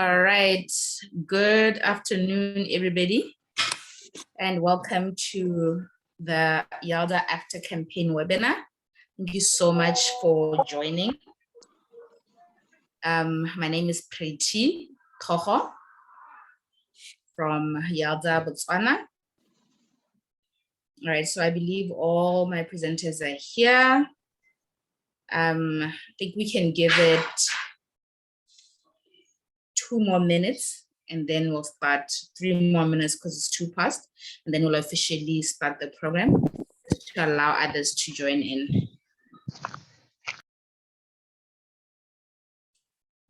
All right, good afternoon, everybody, and welcome to the YALDA Africa Campaign webinar. Thank you so much for joining. My name is Pretty Toho from YALDA, Botswana. All right, so I believe all my presenters are here. I think we can give it 2 more minutes and then we'll start 3 more minutes because it's 2 past, and then we'll officially start the program to allow others to join in.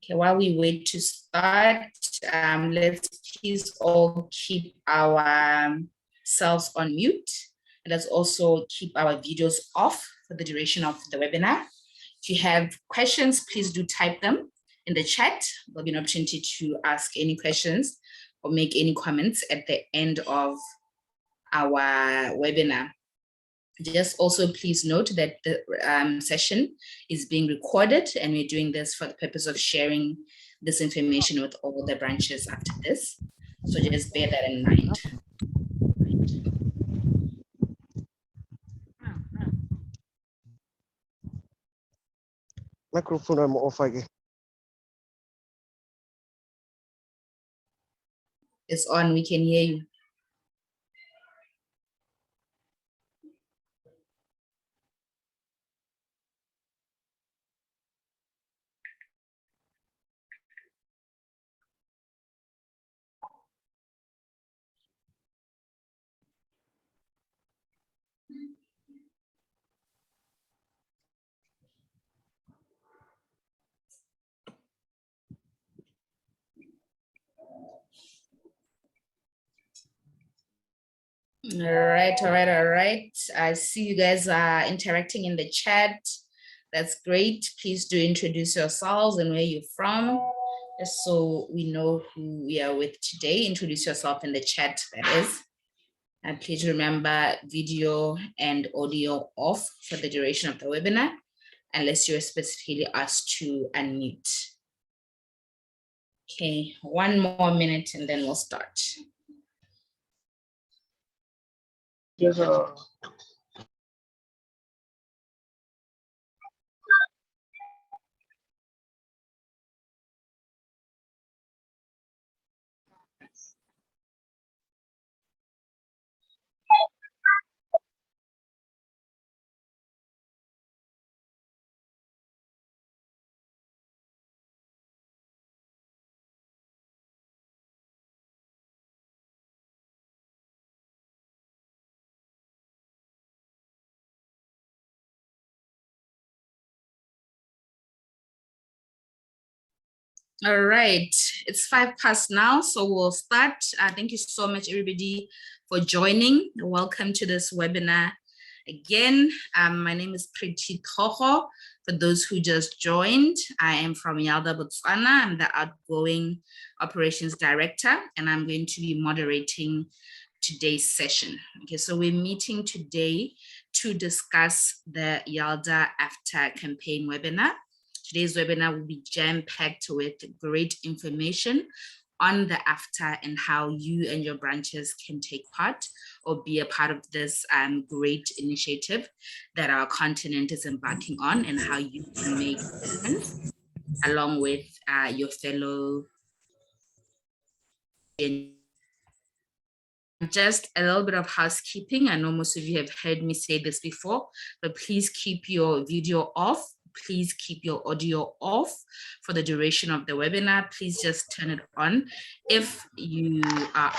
Okay, while we wait to start, let's please all keep our selves on mute. And let's also keep our videos off for the duration of the webinar. If you have questions, please do type them in the chat. There'll be an opportunity to ask any questions or make any comments at the end of our webinar. Just also please note that the session is being recorded, and we're doing this for the purpose of sharing this information with all the branches after this. So just bear that in mind. Microphone I'm off again. It's on, we can hear you. All right. I see you guys are interacting in the chat. That's great. Please do introduce yourselves and where you're from, just so we know who we are with today. Introduce yourself in the chat, that is. And please remember video and audio off for the duration of the webinar, unless you're specifically asked to unmute. Okay, 1 more minute and then we'll start. Yes, All right, it's 5 past now, so we'll start. Thank you so much, everybody, for joining. Welcome to this webinar. Again, my name is Pretty Toho. For those who just joined, I am from YALDA, Botswana. I'm the outgoing operations director, and I'm going to be moderating today's session. Okay, so we're meeting today to discuss the YALDA AFCFTA campaign webinar. Today's webinar will be jam-packed with great information on the AFCFTA and how you and your branches can take part or be a part of this great initiative that our continent is embarking on, and how you can make a difference along with your fellow. Just a little bit of housekeeping. I know most of you have heard me say this before, but please keep your video off. Please keep your audio off for the duration of the webinar. Please just turn it on if you are.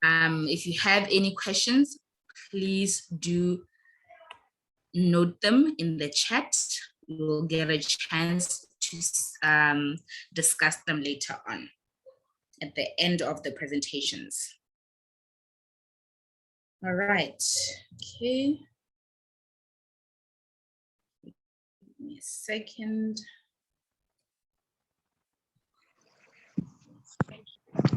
If you have any questions, please do note them in the chat. We'll get a chance to discuss them later on at the end of the presentations. All right, okay. Give me a second.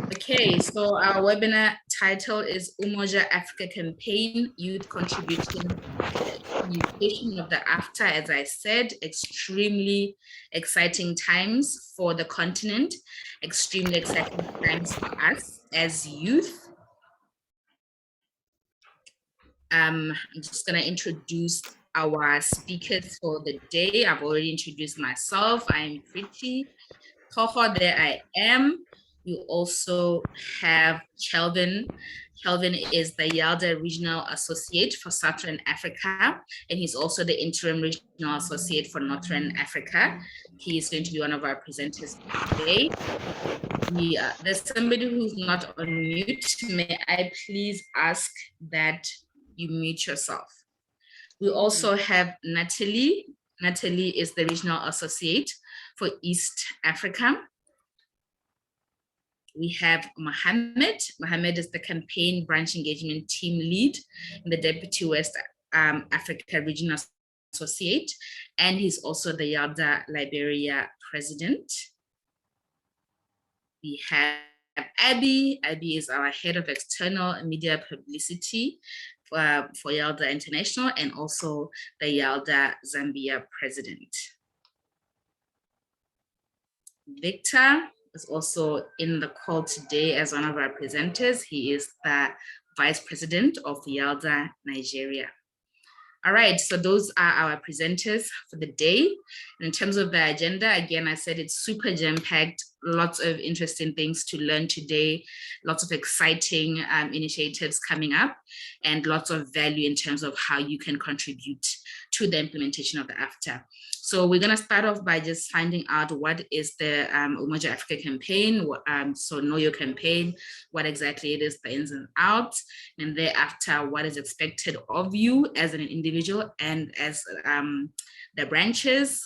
Okay, so our webinar title is Umoja Africa Campaign, Youth Contributing implementation of the AfCFTA, as I said, extremely exciting times for the continent, extremely exciting times for us as youth. I'm just going to introduce our speakers for the day. I've already introduced myself. I'm Pretty Toho, there I am. You also have Kelvin. Kelvin is the YALDA Regional Associate for Southern Africa, and he's also the Interim Regional Associate for Northern Africa. He is going to be one of our presenters today. There's somebody who's not on mute. May I please ask that you mute yourself? We also have Natalie. Natalie is the Regional Associate for East Africa. We have Mohammed. Mohammed is the Campaign Branch Engagement Team Lead in the Deputy West Africa Regional Associate, and he's also the YALDA Liberia President. We have Abby. Abby is our Head of External Media Publicity for YALDA International, and also the YALDA Zambia President. Victor is also in the call today as one of our presenters. He is the Vice President of YALDA Nigeria. All right, so those are our presenters for the day. And in terms of the agenda, again, I said it's super jam-packed, lots of interesting things to learn today, lots of exciting initiatives coming up, and lots of value in terms of how you can contribute to the implementation of the AfCFTA. So we're going to start off by just finding out what is the Umoja Africa Campaign. So know your campaign, what exactly it is, the ins and outs, and thereafter what is expected of you as an individual and as the branches,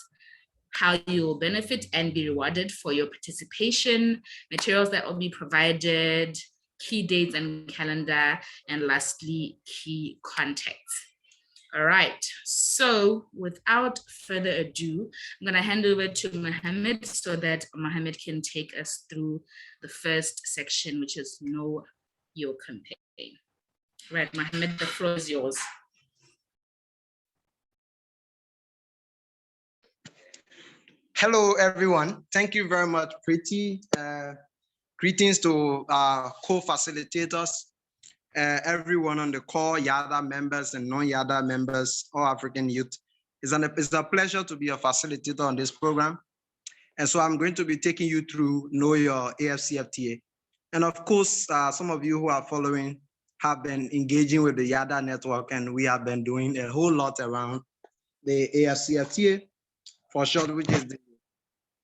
how you will benefit and be rewarded for your participation, materials that will be provided, key dates and calendar, and lastly, key contacts. All right, so without further ado, I'm going to hand over to Mohammed so that Mohammed can take us through the first section, which is Know Your Campaign. Right, Mohammed, the floor is yours. Hello, everyone. Thank you very much, Pretty. Greetings to co-facilitators, everyone on the call, YALDA members and non-YALDA members, all African youth. It's a pleasure to be a facilitator on this program. And so I'm going to be taking you through Know Your AfCFTA. And of course, some of you who are following have been engaging with the YALDA network, and we have been doing a whole lot around the AfCFTA, for short, which is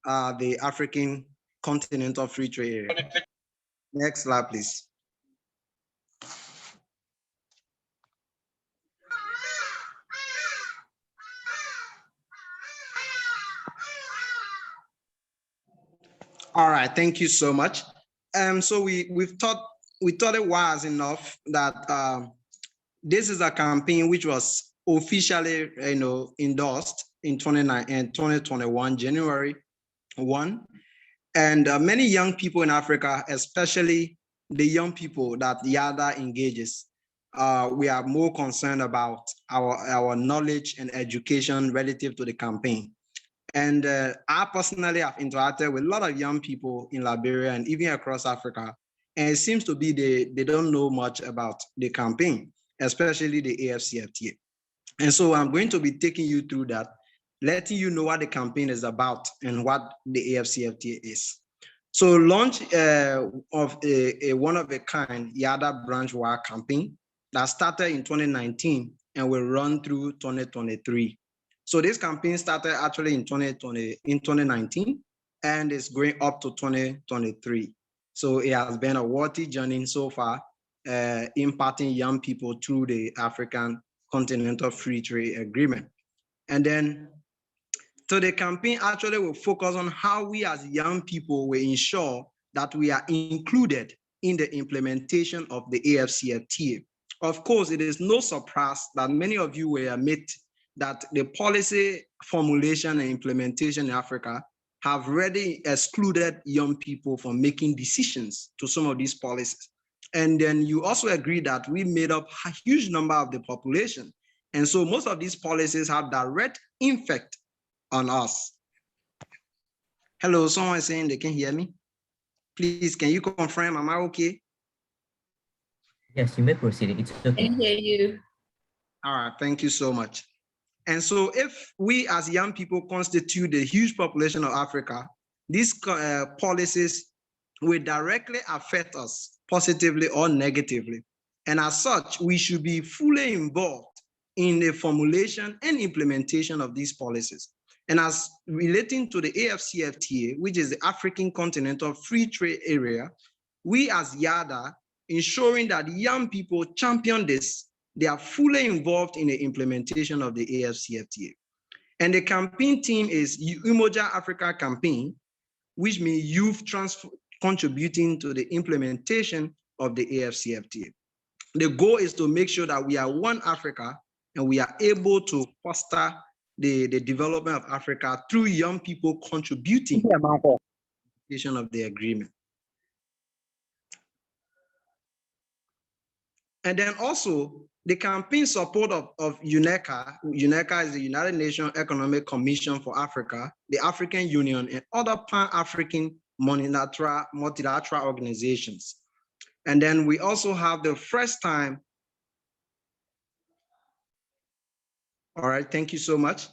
the African Continental Free Trade Area. Next slide, please. All right, thank you so much. So we thought it was enough that this is a campaign which was officially endorsed in 2021 January 1, and many young people in Africa, especially the young people that YALDA engages, we are more concerned about our knowledge and education relative to the campaign. And I personally have interacted with a lot of young people in Liberia and even across Africa, and it seems to be they don't know much about the campaign, especially the AfCFTA. And so I'm going to be taking you through that, letting you know what the campaign is about and what the AfCFTA is. So launch of a one-of-a-kind YALDA branch-wide campaign that started in 2019 and will run through 2023. So this campaign started actually in 2019 and is going up to 2023. So it has been a worthy journey so far, impacting young people through the African Continental Free Trade Agreement. And then, so the campaign actually will focus on how we as young people will ensure that we are included in the implementation of the AfCFTA. Of course, it is no surprise that many of you will admit that the policy formulation and implementation in Africa have already excluded young people from making decisions to some of these policies. And then you also agree that we made up a huge number of the population, And so most of these policies have direct impact on us. Hello, someone is saying they can hear me. Please, can you confirm, am I okay? Yes, you may proceed. It's okay. I can hear you. All right, thank you so much. And so if we as young people constitute the huge population of Africa, these policies will directly affect us positively or negatively. And as such, we should be fully involved in the formulation and implementation of these policies. And as relating to the AfCFTA, which is the African Continental Free Trade Area, we as YALDA, ensuring that young people champion this, they are fully involved in the implementation of the AfCFTA. And the campaign team is Umoja Africa Campaign, which means youth contributing to the implementation of the AfCFTA. The goal is to make sure that we are one Africa and we are able to foster the development of Africa through young people contributing to the implementation of the agreement. And then also the campaign support of UNECA. UNECA is the United Nations Economic Commission for Africa, the African Union, and other Pan-African multilateral organizations. And then we also have the first time. All right, thank you so much.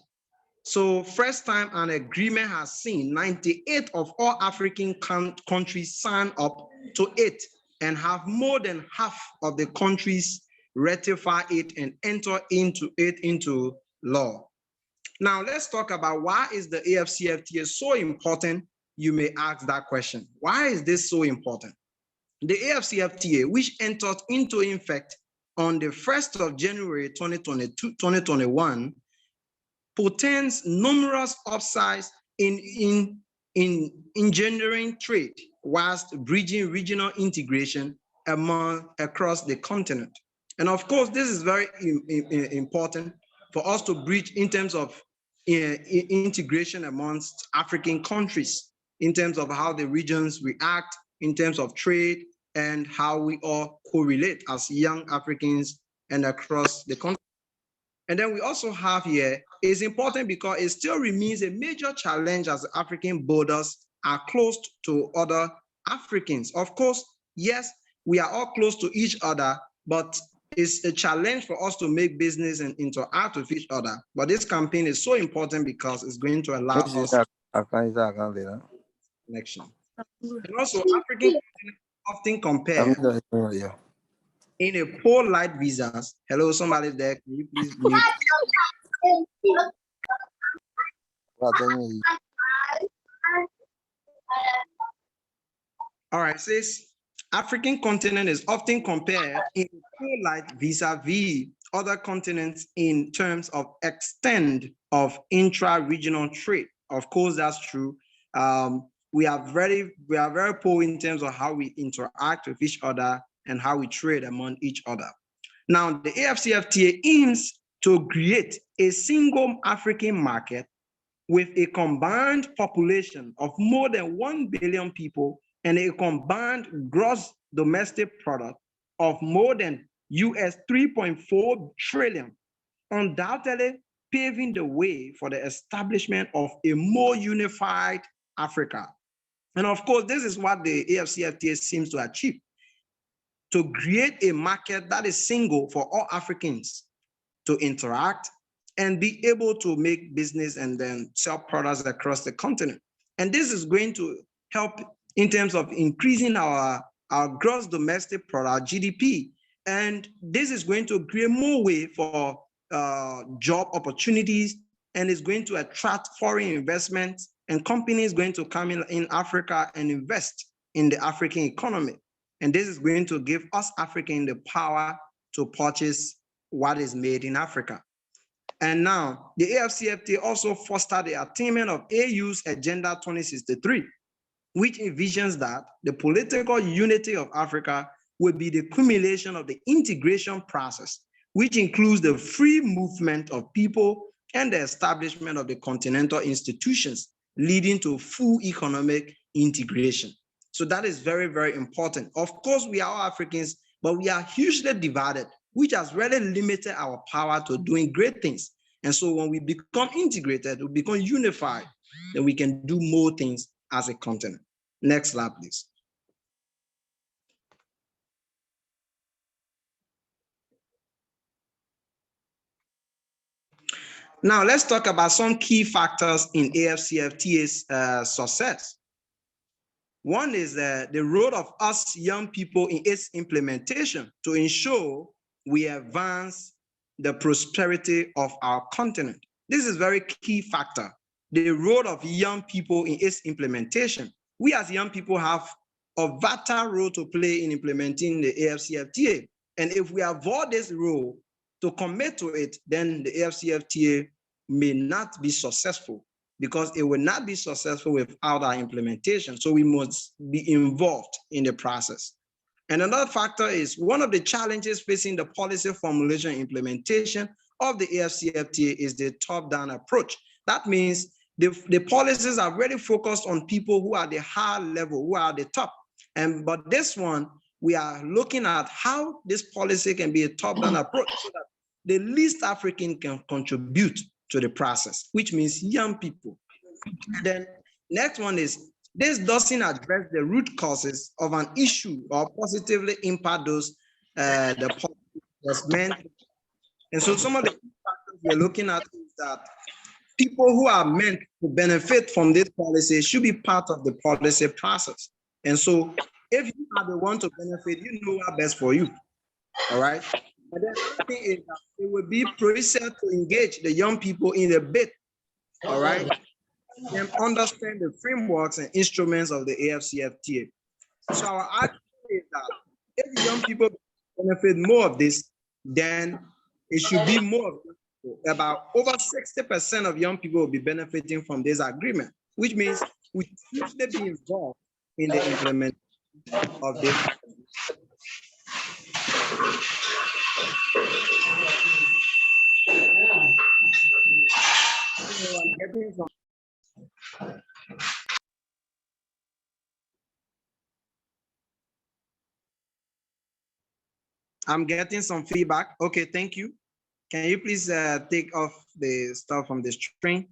So first time an agreement has seen 98 of all African countries sign up to it and have more than half of the countries ratify it and enter into law. Now let's talk about why is the AfCFTA so important? You may ask that question. Why is this so important? The AfCFTA, which entered into effect on the 1st of January 2021, portends numerous upsides in engendering trade whilst bridging regional integration across the continent. And of course, this is very important for us to bridge in terms of integration amongst African countries, in terms of how the regions react, in terms of trade, and how we all correlate as young Africans and across the continent. And then we also have here, it's important because it still remains a major challenge as African borders are closed to other Africans. Of course, yes, we are all close to each other, but it's a challenge for us to make business and interact with each other. But this campaign is so important because it's going to allow us connection. And also, African often compare in a poor light visas. Hello, somebody there, can you please mute? All right, says African continent is often compared in poor light vis-a-vis other continents in terms of extent of intra-regional trade. Of course, that's true. We are very poor in terms of how we interact with each other and how we trade among each other. Now, the AfCFTA aims to create a single African market with a combined population of more than 1 billion people and a combined gross domestic product of more than US 3.4 trillion, undoubtedly paving the way for the establishment of a more unified Africa. And of course, this is what the AfCFTA seems to achieve, to create a market that is single for all Africans to interact and be able to make business and then sell products across the continent. And this is going to help in terms of increasing our gross domestic product, GDP. And this is going to create more way for job opportunities, and is going to attract foreign investments, and companies going to come in Africa and invest in the African economy. And this is going to give us Africans the power to purchase what is made in Africa. And now the AfCFTA also fostered the attainment of AU's Agenda 2063, which envisions that the political unity of Africa will be the culmination of the integration process, which includes the free movement of people and the establishment of the continental institutions, leading to full economic integration. So that is very, very important. Of course, we are all Africans, but we are hugely divided which has really limited our power to doing great things. And so when we become integrated, we become unified, then we can do more things as a continent. Next slide, please. Now, let's talk about some key factors in AfCFTA's success. One is the role of us young people in its implementation to ensure we advance the prosperity of our continent. This is a very key factor, the role of young people in its implementation. We as young people have a vital role to play in implementing the AfCFTA. And if we avoid this role to commit to it, then the AfCFTA may not be successful, because it will not be successful without our implementation. So we must be involved in the process. And another factor is one of the challenges facing the policy formulation and implementation of the AfCFTA is the top-down approach. That means the policies are really focused on people who are the high level, who are the top. But this one, we are looking at how this policy can be a top-down approach so that the least African can contribute to the process, which means young people. Then next one is, this doesn't address the root causes of an issue or positively impact those the policy was meant. And so some of the factors we're looking at is that people who are meant to benefit from this policy should be part of the policy process. And so if you are the one to benefit, you know what's best for you. All right. But then the thing is that it will be crucial to engage the young people in a bit. All right. And understand the frameworks and instruments of the AfCFTA. So our argument is that if young people benefit more of this, then it should be more of this. About over 60% of young people will be benefiting from this agreement, which means we should be involved in the implementation of this. I'm getting some feedback. Okay, thank you. Can you please take off the stuff from the screen?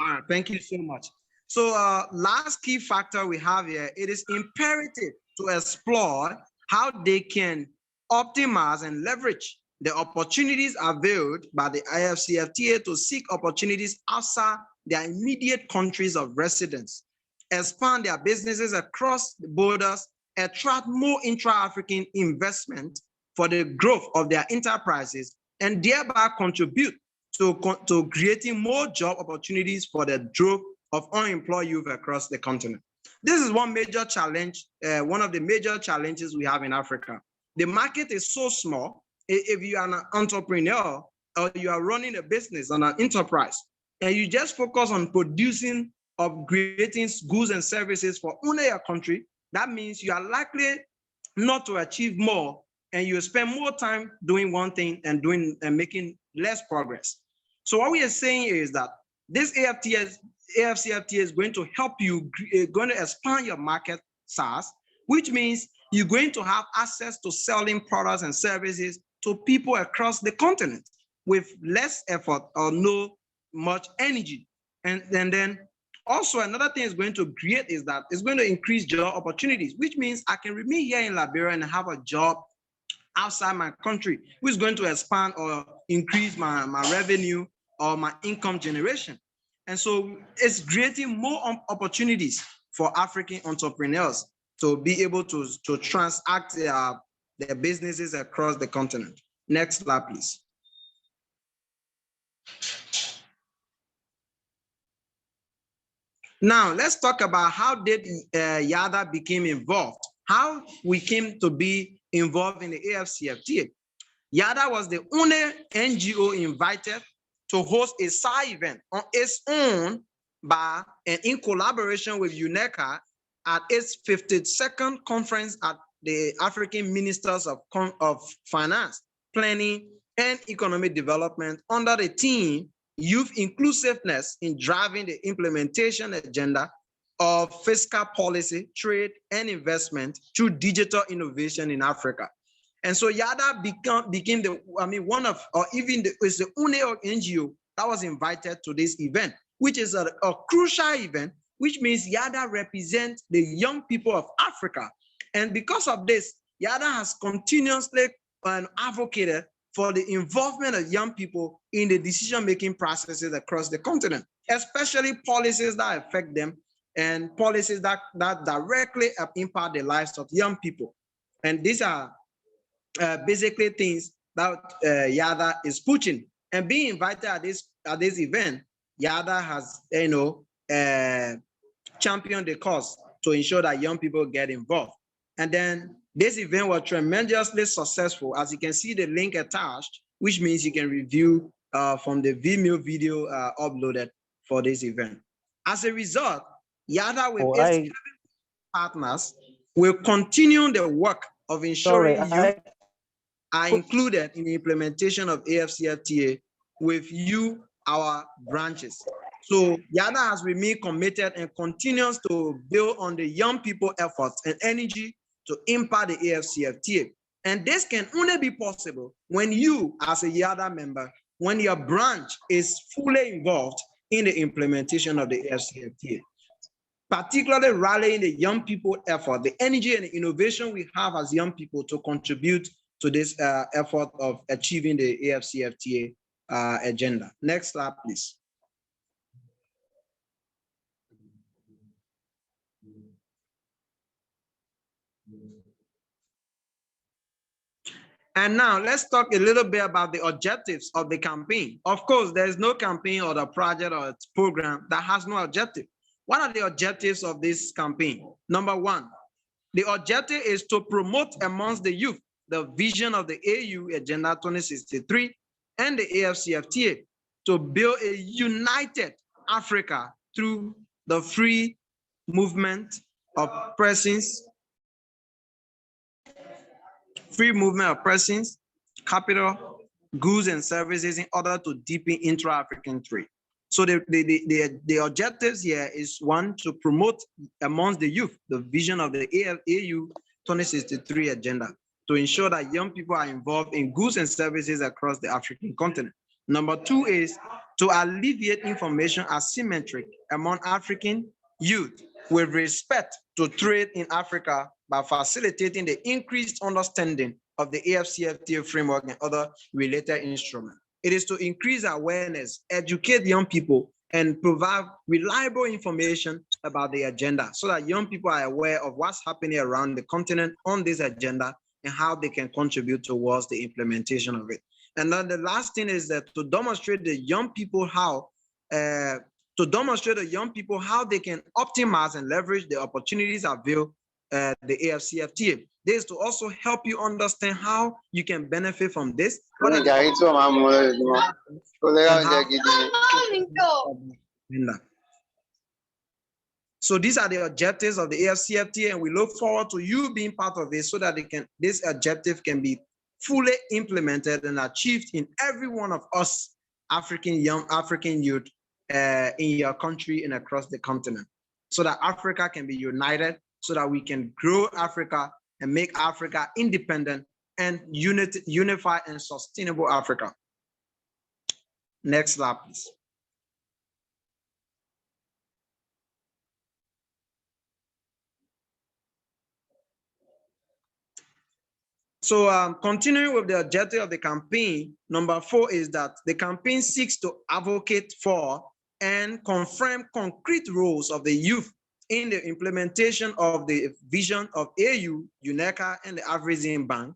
All right, thank you so much. So last key factor we have here, it is imperative to explore how they can optimize and leverage the opportunities availed by the AfCFTA to seek opportunities outside their immediate countries of residence, expand their businesses across the borders, attract more intra-African investment for the growth of their enterprises, and thereby contribute to creating more job opportunities for the growth of unemployed youth across the continent. This is one major challenge, one of the major challenges we have in Africa. The market is so small. If you are an entrepreneur or you are running a business on an enterprise, and you just focus on producing or creating goods and services for only your country, that means you are likely not to achieve more, and you spend more time doing one thing and making less progress. So what we are saying is that this AfCFTA is going to help you, going to expand your market size, which means you're going to have access to selling products and services to people across the continent with less effort or no much energy. And then also another thing it's going to create is that it's going to increase job opportunities, which means I can remain here in Liberia and have a job outside my country, which is going to expand or increase my revenue or my income generation. And so it's creating more opportunities for African entrepreneurs to be able to transact their businesses across the continent. Next slide, please. Now, let's talk about how did YALDA became involved, how we came to be involved in the AfCFTA. YALDA was the only NGO invited to host a side event on its own by and in collaboration with UNECA at its 52nd conference at the African Ministers of Finance, Planning, and Economic Development under the theme youth inclusiveness in driving the implementation agenda of fiscal policy, trade, and investment through digital innovation in Africa. And so YALDA became the, one of, or even is the only NGO that was invited to this event, which is a crucial event, which means YALDA represents the young people of Africa. And because of this, YALDA has continuously advocated for the involvement of young people in the decision-making processes across the continent, especially policies that affect them and policies that directly impact the lives of young people. And these are basically things that YALDA is pushing. And being invited at this event, YALDA has, championed the cause to ensure that young people get involved. And then this event was tremendously successful. As you can see the link attached, which means you can review from the Vimeo video uploaded for this event. As a result, YALDA with its partners will continue the work of ensuring youth are included in the implementation of AfCFTA with you, our branches. So YALDA has remained committed and continues to build on the young people efforts and energy to impact the AfCFTA. And this can only be possible when you, as a YALDA member, when your branch is fully involved in the implementation of the AfCFTA. Particularly rallying the young people effort, the energy and the innovation we have as young people to contribute to this effort of achieving the AfCFTA agenda. Next slide, please. And now let's talk a little bit about the objectives of the campaign. Of course, there is no campaign or the project or its program that has no objective. What are the objectives of this campaign? Number one, the objective is to promote amongst the youth the vision of the AU Agenda 2063 and the AfCFTA to build a united Africa through the free movement of persons, capital, goods, and services in order to deepen intra-African trade. So the objectives here is one, to promote amongst the youth the vision of the AU 2063 agenda to ensure that young people are involved in goods and services across the African continent. Number two is to alleviate information asymmetry among African youth with respect to trade in Africa by facilitating the increased understanding of the AfCFTA framework and other related instruments. It is to increase awareness, educate young people, and provide reliable information about the agenda so that young people are aware of what's happening around the continent on this agenda and how they can contribute towards the implementation of it. And then the last thing is that to demonstrate the young people how they can optimize and leverage the opportunities available the AfCFTA. This is to also help you understand how you can benefit from this. So these are the objectives of the AfCFTA, and we look forward to you being part of it so that this objective can be fully implemented and achieved in every one of us young African youth in your country and across the continent, so that Africa can be united, so that we can grow Africa and make Africa independent and unified and sustainable Africa. Next slide, please. So continuing with the objective of the campaign, number 4 is that the campaign seeks to advocate for and confirm concrete roles of the youth in the implementation of the vision of AU, UNECA, and the Afreximbank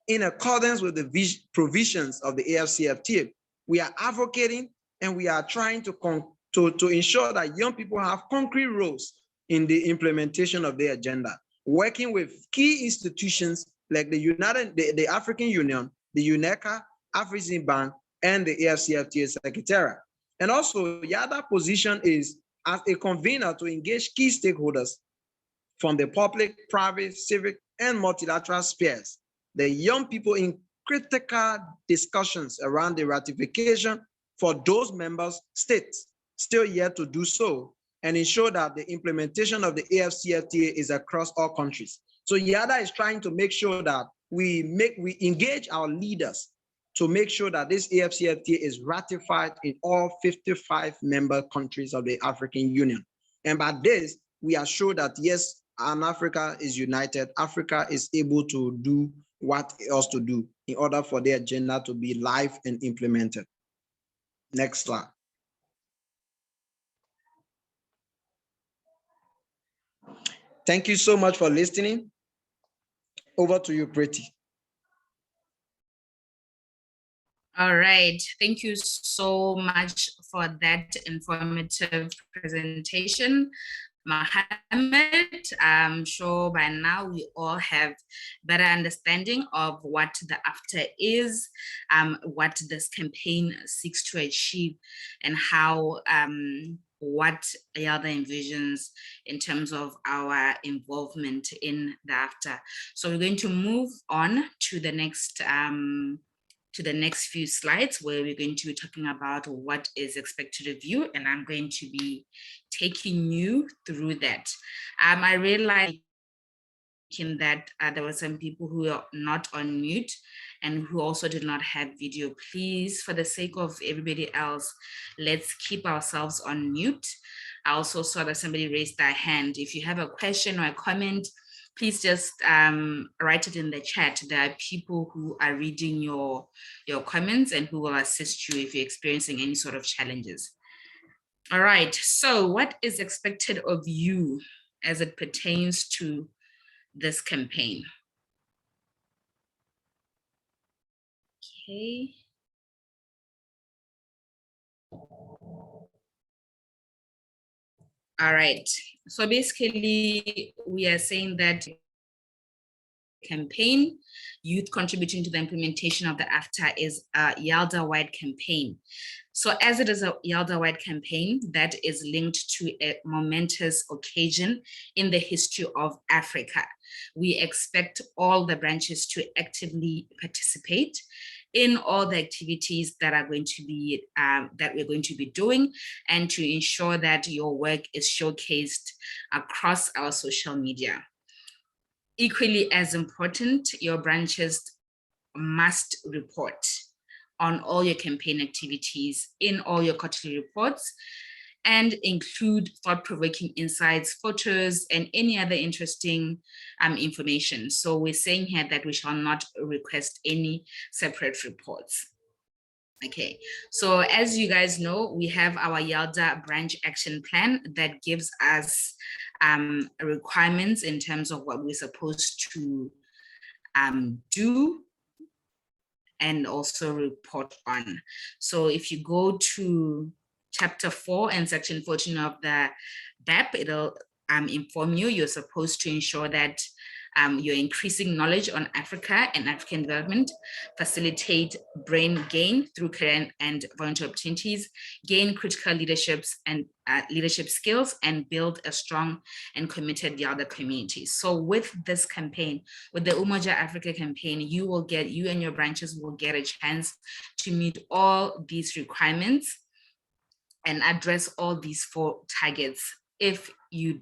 in accordance with the provisions of the AfCFTA. We are advocating and we are trying to ensure that young people have concrete roles in the implementation of the agenda, working with key institutions like the African Union, the UNECA, Afreximbank, and the AfCFTA Secretariat. And also, YALDA position is as a convener to engage key stakeholders from the public, private, civic, and multilateral spheres, the young people in critical discussions around the ratification for those member states still yet to do so, and ensure that the implementation of the AfCFTA is across all countries. So YALDA is trying to make sure that we engage our leaders to make sure that this AfCFTA is ratified in all 55 member countries of the African Union. And by this, we are sure that yes, and Africa is united. Africa is able to do what else to do in order for the agenda to be live and implemented. Next slide. Thank you so much for listening. Over to you, Pretty. All right, thank you so much for that informative presentation, Mohammed. I'm sure by now we all have better understanding of what the AfCFTA is, what this campaign seeks to achieve, and how what YALDA envisions in terms of our involvement in the AfCFTA. So we're going to move on to the next few slides, where we're going to be talking about what is expected of you, and I'm going to be taking you through that. I realized that there were some people who are not on mute and who also did not have video. Please, for the sake of everybody else, let's keep ourselves on mute. I also saw that somebody raised their hand. If you have a question or a comment, please just write it in the chat. There are people who are reading your comments and who will assist you if you're experiencing any sort of challenges. All right, so what is expected of you as it pertains to this campaign? Okay. All right, so basically we are saying that campaign, youth contributing to the implementation of the AfCFTA, is a YALDA-wide campaign. So as it is a YALDA-wide campaign that is linked to a momentous occasion in the history of Africa, we expect all the branches to actively participate in all the activities that are going to be that we're going to be doing, and to ensure that your work is showcased across our social media. Equally as important, your branches must report on all your campaign activities in all your quarterly reports, and include thought-provoking insights, photos, and any other interesting information. So we're saying here that we shall not request any separate reports. Okay, so as you guys know, we have our YALDA branch action plan that gives us requirements in terms of what we're supposed to do and also report on. So if you go to Chapter 4 and Section 14 of the BAP, it'll inform you you're supposed to ensure that you're increasing knowledge on Africa and African development, facilitate brain gain through career and volunteer opportunities, gain critical leaderships and leadership skills, and build a strong and committed YALDA community. So with this campaign, with the Umoja Africa campaign, you and your branches will get a chance to meet all these requirements and address all these 4 targets if you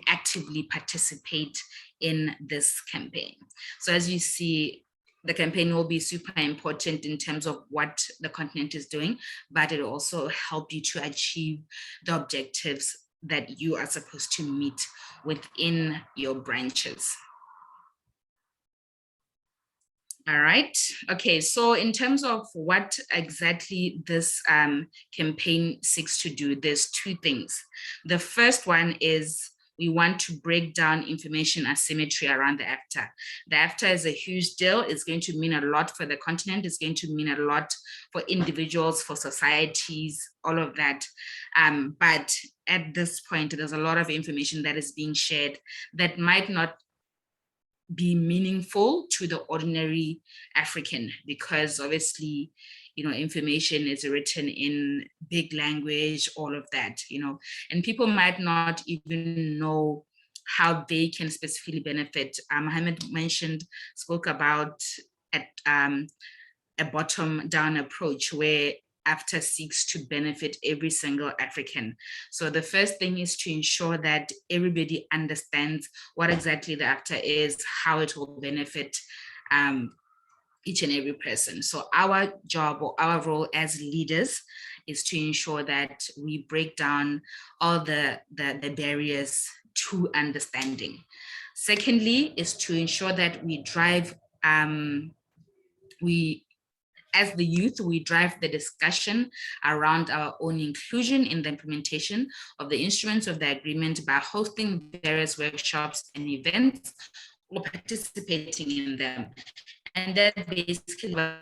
actively participate in this campaign. So as you see, the campaign will be super important in terms of what the continent is doing, but it will also help you to achieve the objectives that you are supposed to meet within your branches. All right, okay, so in terms of what exactly this campaign seeks to do, there's 2 things. The first one is we want to break down information asymmetry around the AfCFTA. The AfCFTA is a huge deal. It's going to mean a lot for the continent. It's going to mean a lot for individuals, for societies, all of that. But at this point, there's a lot of information that is being shared that might not be meaningful to the ordinary African, because obviously, information is written in big language, all of that, and people might not even know how they can specifically benefit. Mohammed spoke about a bottom-down approach where AfCFTA seeks to benefit every single African. So the first thing is to ensure that everybody understands what exactly the AfCFTA is, how it will benefit each and every person. So our job or our role as leaders is to ensure that we break down all the barriers to understanding. Secondly, is to ensure that we drive, as the youth, we drive the discussion around our own inclusion in the implementation of the instruments of the agreement by hosting various workshops and events or participating in them. And that basically was,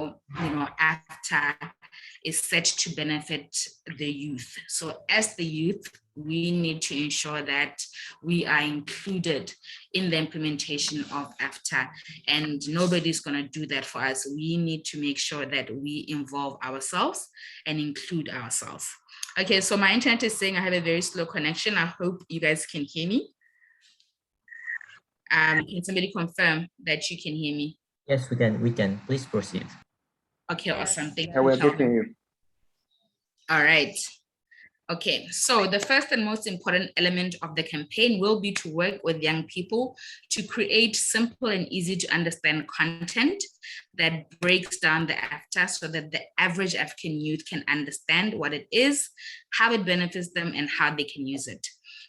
AfCFTA is set to benefit the youth. So as the youth, we need to ensure that we are included in the implementation of AfCFTA, and nobody's going to do that for us. We need to make sure that we involve ourselves and include ourselves. Okay, so my internet is saying I have a very slow connection. I hope you guys can hear me. Can somebody confirm that you can hear me? Yes, we can. Please proceed. Okay, awesome. Thank you. Yeah, we're getting you. All right. Okay, so the first and most important element of the campaign will be to work with young people to create simple and easy to understand content that breaks down the AfCFTA so that the average African youth can understand what it is, how it benefits them, and how they can use it.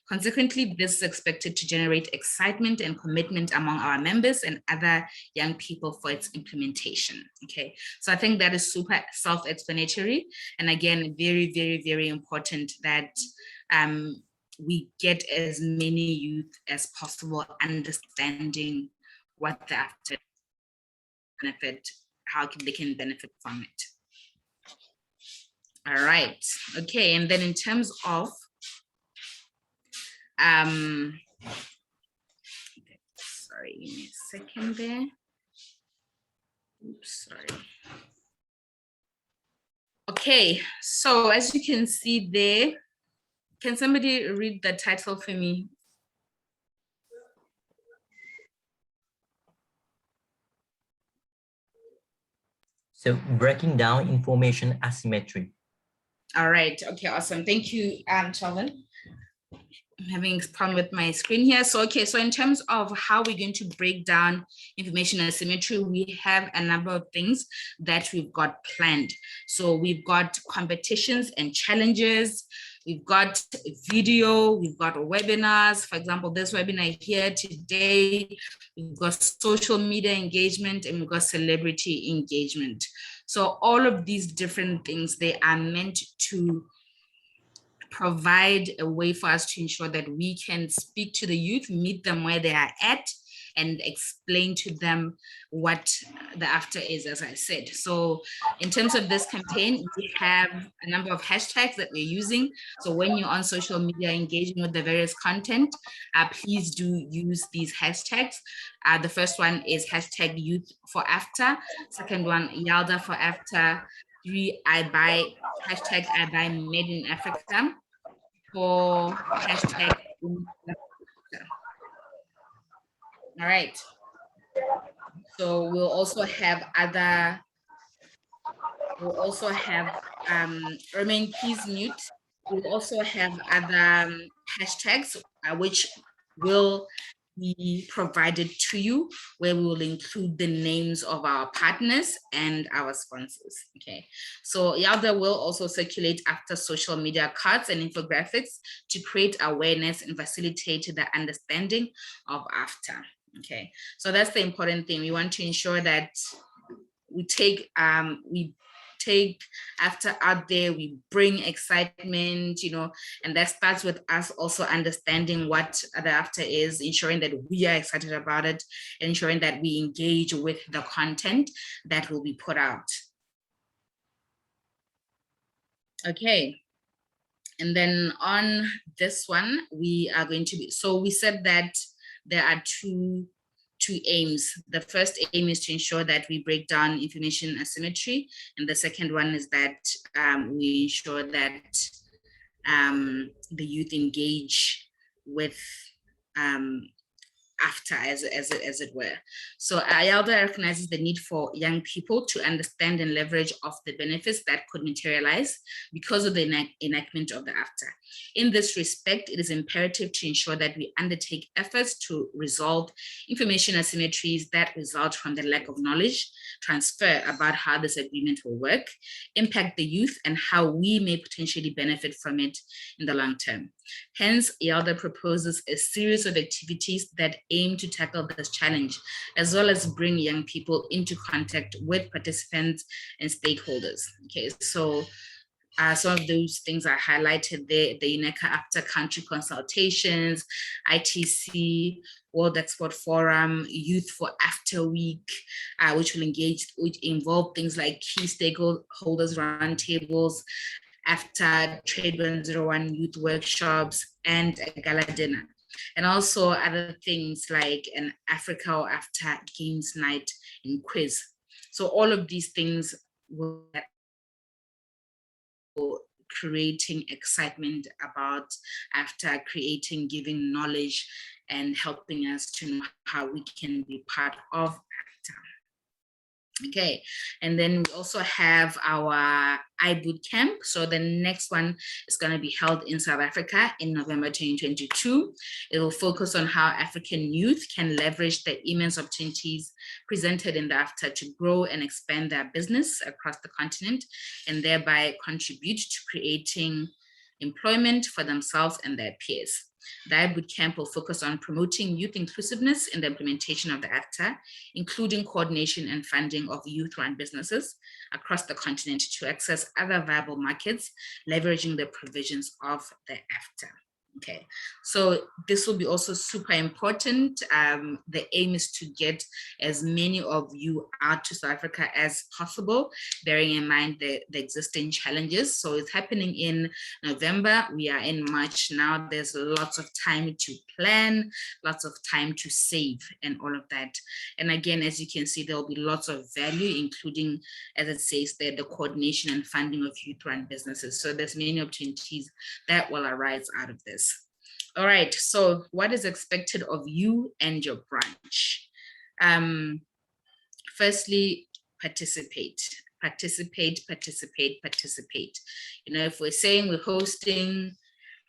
Consequently, this is expected to generate excitement and commitment among our members and other young people for its implementation. Okay, so I think that is super self-explanatory. And again, very, very, very important that we get as many youth as possible understanding what the AfCFTA benefit, how they can benefit from it. All right, okay, and then in terms of sorry, give me a second there. Oops, sorry. Okay, so as you can see there, can somebody read the title for me? So breaking down information asymmetry. All right, okay, awesome. Thank you, Chalvin. I'm having a problem with my screen here. So, okay, so in terms of how we're going to break down information asymmetry, we have a number of things that we've got planned. So we've got competitions and challenges, we've got video, we've got webinars. For example, this webinar here today, we've got social media engagement, and we've got celebrity engagement. So all of these different things, they are meant to provide a way for us to ensure that we can speak to the youth, meet them where they are at, and explain to them what the AfCFTA is, as I said. So in terms of this campaign, we have a number of hashtags that we're using. So when you're on social media engaging with the various content, please do use these hashtags. The first one is hashtag youth for AfCFTA. Second one, YALDA for AfCFTA. 3, hashtag I buy made in Africa. 4, hashtag. All right. So we'll also have other, remain please mute. We'll also have other hashtags which will be provided to you, where we will include the names of our partners and our sponsors. Okay, so YALDA will also circulate after social media cards and infographics to create awareness and facilitate the understanding of AfCFTA. Okay, so that's the important thing. We want to ensure that we take AfCFTA out there, we bring excitement, and that starts with us also understanding what the AfCFTA is, ensuring that we are excited about it, and ensuring that we engage with the content that will be put out. Okay, and then on this one, we are going to be, so we said that there are two aims. The first aim is to ensure that we break down information asymmetry, and the second one is that we ensure that the youth engage with AfCFTA, as it were. So YALDA recognizes the need for young people to understand and leverage of the benefits that could materialize because of the enactment of the AfCFTA. In this respect, it is imperative to ensure that we undertake efforts to resolve information asymmetries that result from the lack of knowledge transfer about how this agreement will work, impact the youth, and how we may potentially benefit from it in the long term. Hence, YALDA proposes a series of activities that aim to tackle this challenge, as well as bring young people into contact with participants and stakeholders. Okay, so some of those things are highlighted there: the UNECA AfCFTA country consultations, ITC, World Export Forum, Youth for AfCFTA Week, which involve things like key stakeholders roundtables, AfCFTA Trade 101 youth workshops, and a gala dinner. And also other things like an Africa or AfCFTA games night and quiz. So all of these things will creating excitement about AfCFTA, creating, giving knowledge, and helping us to know how we can be part of AfCFTA. Okay, and then we also have our Iboot Camp. So the next one is going to be held in South Africa in November 2022. It will focus on how African youth can leverage the immense opportunities presented in the AfCFTA to grow and expand their business across the continent, and thereby contribute to creating employment for themselves and their peers. The Iboot Camp will focus on promoting youth inclusiveness in the implementation of the AfCFTA, including coordination and funding of youth-run businesses across the continent to access other viable markets, leveraging the provisions of the AfCFTA. Okay, so this will be also super important. The aim is to get as many of you out to South Africa as possible, bearing in mind the existing challenges. So it's happening in November. We are in March now. There's lots of time to plan, lots of time to save, and all of that. And again, as you can see, there will be lots of value, including, as it says there, the coordination and funding of youth-run businesses. So there's many opportunities that will arise out of this. All right, so what is expected of you and your branch? Firstly, participate. You know, if we're saying we're hosting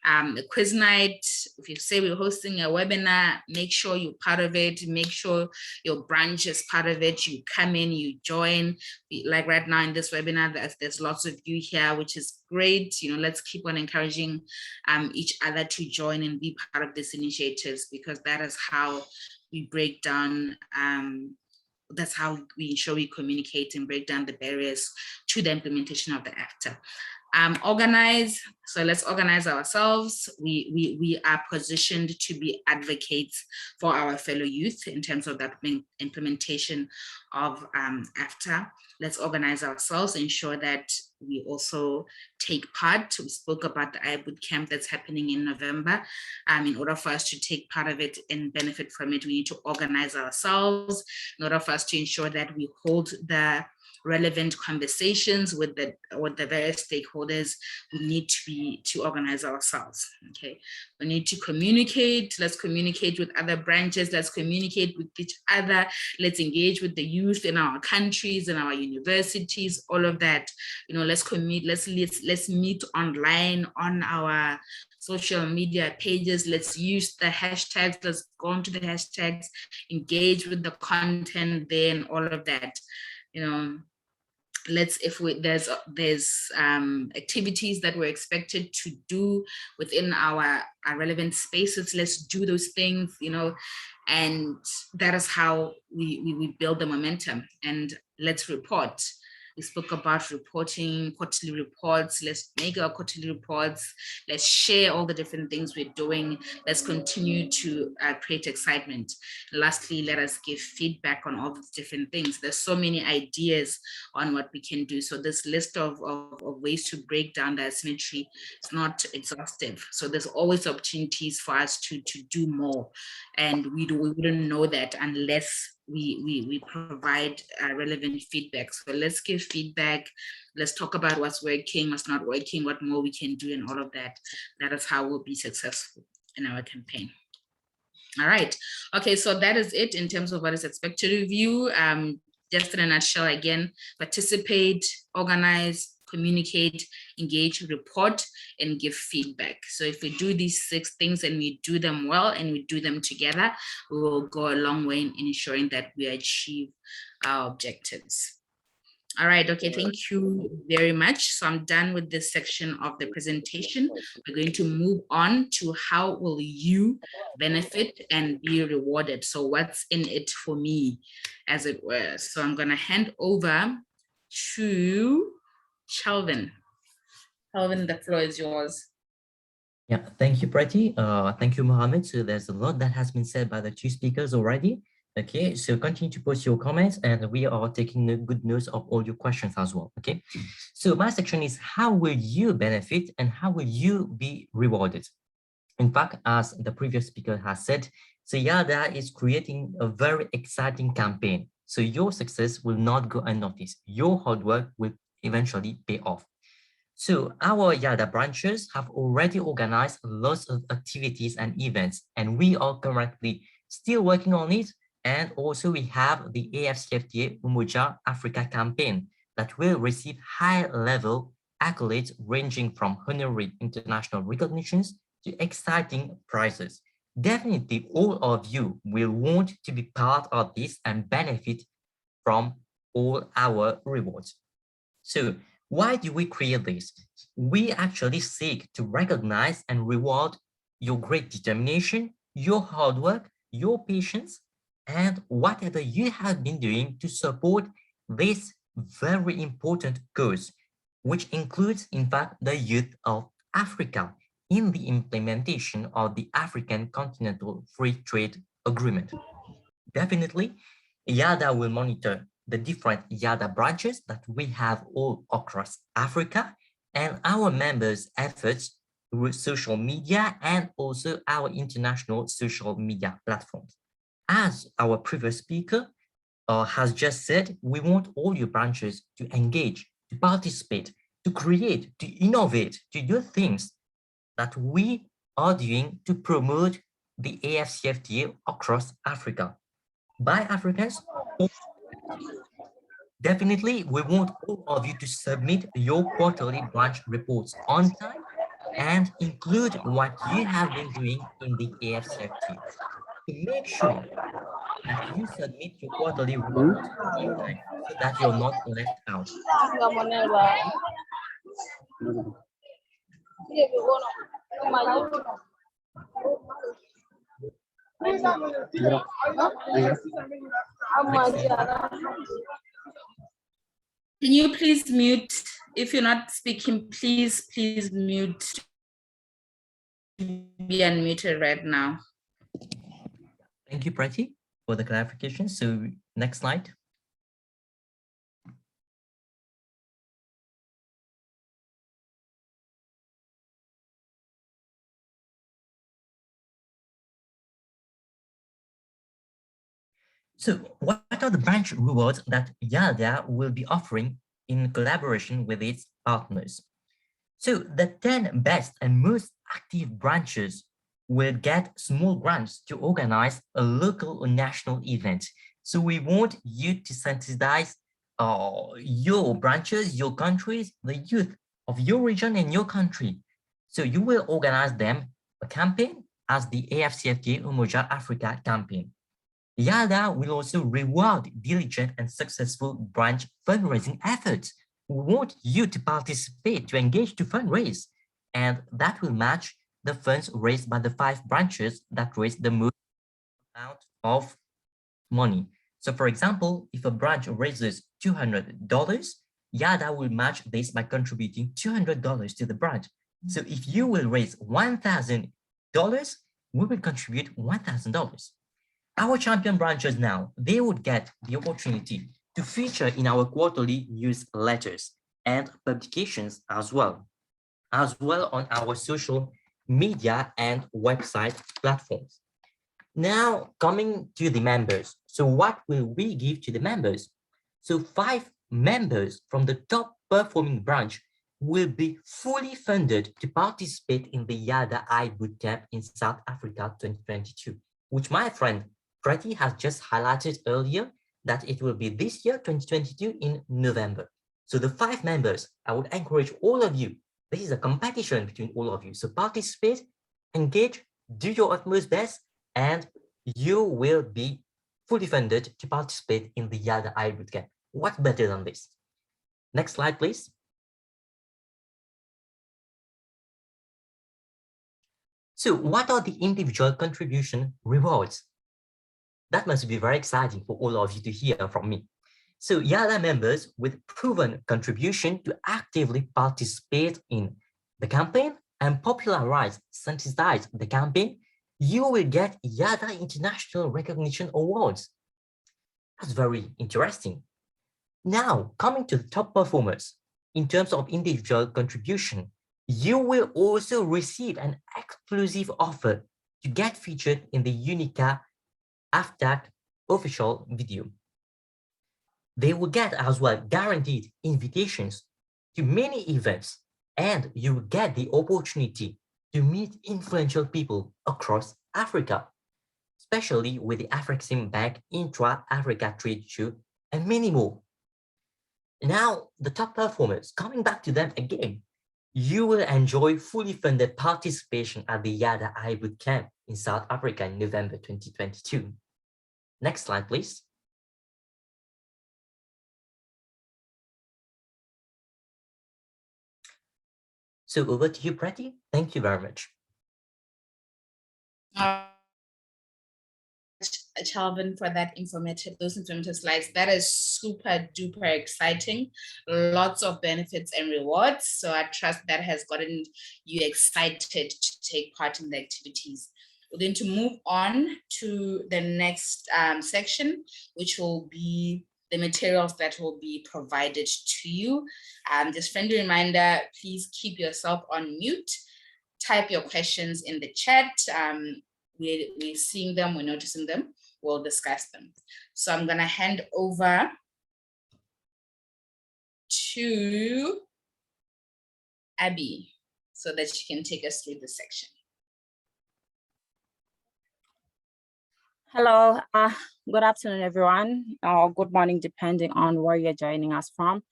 a quiz night, if you say we're hosting a webinar, make sure you're part of it, make sure your branch is part of it, you come in, you join. Like right now in this webinar, there's lots of you here, which is great. You know, let's keep on encouraging each other to join and be part of these initiatives, because that is how we break down, that's how we ensure we communicate and break down the barriers to the implementation of the AfCFTA. Organize, so let's organize ourselves. We are positioned to be advocates for our fellow youth in terms of that implementation of AfCFTA. Let's organize ourselves, ensure that we also take part. We spoke about the Iboot Camp that's happening in November. In order for us to take part of it and benefit from it, we need to organize ourselves. In order for us to ensure that we hold the relevant conversations with the various stakeholders, we need to organize ourselves. Okay, we need to communicate. Let's communicate with other branches. Let's communicate with each other. Let's engage with the youth in our countries and our universities. All of that. You know, let's meet online on our social media pages. Let's use the hashtags. Let's go onto the hashtags. Engage with the content there and all of that. You know, there's activities that we're expected to do within our relevant spaces, let's do those things, you know, and that is how we build the momentum. And let's report. We spoke about reporting, quarterly reports. Let's make our quarterly reports. Let's share all the different things we're doing. Let's continue to create excitement. Lastly, let us give feedback on all these different things. There's so many ideas on what we can do. So this list of ways to break down the asymmetry is not exhaustive. So there's always opportunities for us to do more. And we wouldn't know that unless we provide relevant feedback. So let's give feedback. Let's talk about what's working, what's not working, what more we can do, and all of that. That is how we'll be successful in our campaign. All right. Okay, so that is it in terms of what is expected of you. Just in a nutshell, again, participate, organize, communicate, engage, report, and give feedback. So if we do these 6 things and we do them well and we do them together, we will go a long way in ensuring that we achieve our objectives. All right, okay, thank you very much. So I'm done with this section of the presentation. We're going to move on to how will you benefit and be rewarded. So what's in it for me, as it were. So I'm gonna hand over to Chalvin. Chalvin, the floor is yours. Yeah, thank you, Prati. Thank you, Mohammed. So there's a lot that has been said by the 2 speakers already. Okay, so continue to post your comments and we are taking good notes of all your questions as well. Okay, so my section is how will you benefit and how will you be rewarded? In fact, as the previous speaker has said, so YALDA is creating a very exciting campaign. So your success will not go unnoticed. Your hard work will eventually pay off. So our YALDA branches have already organized lots of activities and events, and we are currently still working on it. And also we have the AfCFTA Umoja Africa Campaign that will receive high-level accolades ranging from honorary international recognitions to exciting prizes. Definitely all of you will want to be part of this and benefit from all our rewards. So why do we create this? We actually seek to recognize and reward your great determination, your hard work, your patience, and whatever you have been doing to support this very important cause, which includes, in fact, the youth of Africa in the implementation of the African Continental Free Trade Agreement. Definitely, YALDA will monitor the different YALDA branches that we have all across Africa and our members' efforts through social media and also our international social media platforms. As our previous speaker has just said, we want all your branches to engage, to participate, to create, to innovate, to do things that we are doing to promote the AfCFTA across Africa. By Africans, definitely we want all of you to submit your quarterly branch reports on time and include what you have been doing in the AfCFTA. To make sure that you submit your quarterly report on time so that you're not left out. Can you please mute? If you're not speaking, please mute. Be unmuted right now. Thank you, Prati, for the clarification. So next slide. So what are the branch rewards that YALDA will be offering in collaboration with its partners? So the 10 best and most active branches will get small grants to organize a local or national event. So we want you to sensitize your branches, your countries, the youth of your region and your country. So you will organize them a campaign as the AfCFTA Umoja Africa Campaign. YALDA will also reward diligent and successful branch fundraising efforts. We want you to participate, to engage, to fundraise, and that will match the funds raised by the 5 branches that raise the most amount of money. So for example, if a branch raises $200, YALDA will match this by contributing $200 to the branch. So if you will raise $1,000, we will contribute $1,000. Our champion branches now, they would get the opportunity to feature in our quarterly newsletters and publications as well on our social media and website platforms. Now, coming to the members. So what will we give to the members? So 5 members from the top performing branch will be fully funded to participate in the YALDA Iboot Camp in South Africa 2022. which my friend Pretty has just highlighted earlier, that it will be this year, 2022, in November. So the 5 members, I would encourage all of you. This is a competition between all of you. So participate, engage, do your utmost best, and you will be fully funded to participate in the YALDA Iboot Camp. What better than this? Next slide, please. So what are the individual contribution rewards? That must be very exciting for all of you to hear from me. So YALDA members with proven contribution to actively participate in the campaign and popularize, sensitize the campaign, you will get YALDA International Recognition Awards. That's very interesting. Now, coming to the top performers, in terms of individual contribution, you will also receive an exclusive offer to get featured in the Unica AfCFTA official video. They will get as well guaranteed invitations to many events, and you will get the opportunity to meet influential people across Africa, especially with the Afrexim Bank Intra-Africa Trade Show and many more. Now, the top performers, coming back to them again, you will enjoy fully funded participation at the YALDA Iboot Camp in South Africa in November 2022. Next slide, please. So over to you, Pretty. Thank you very much. Chalvin, for those informative slides. That is super duper exciting. Lots of benefits and rewards. So I trust that has gotten you excited to take part in the activities. We're going to move on to the next section, which will be the materials that will be provided to you. Just friendly reminder, please keep yourself on mute. Type your questions in the chat. We're seeing them, we're noticing them, we'll discuss them. So I'm gonna hand over to Abby so that she can take us through this section. Hello, good afternoon, everyone, or good morning, depending on where you're joining us from.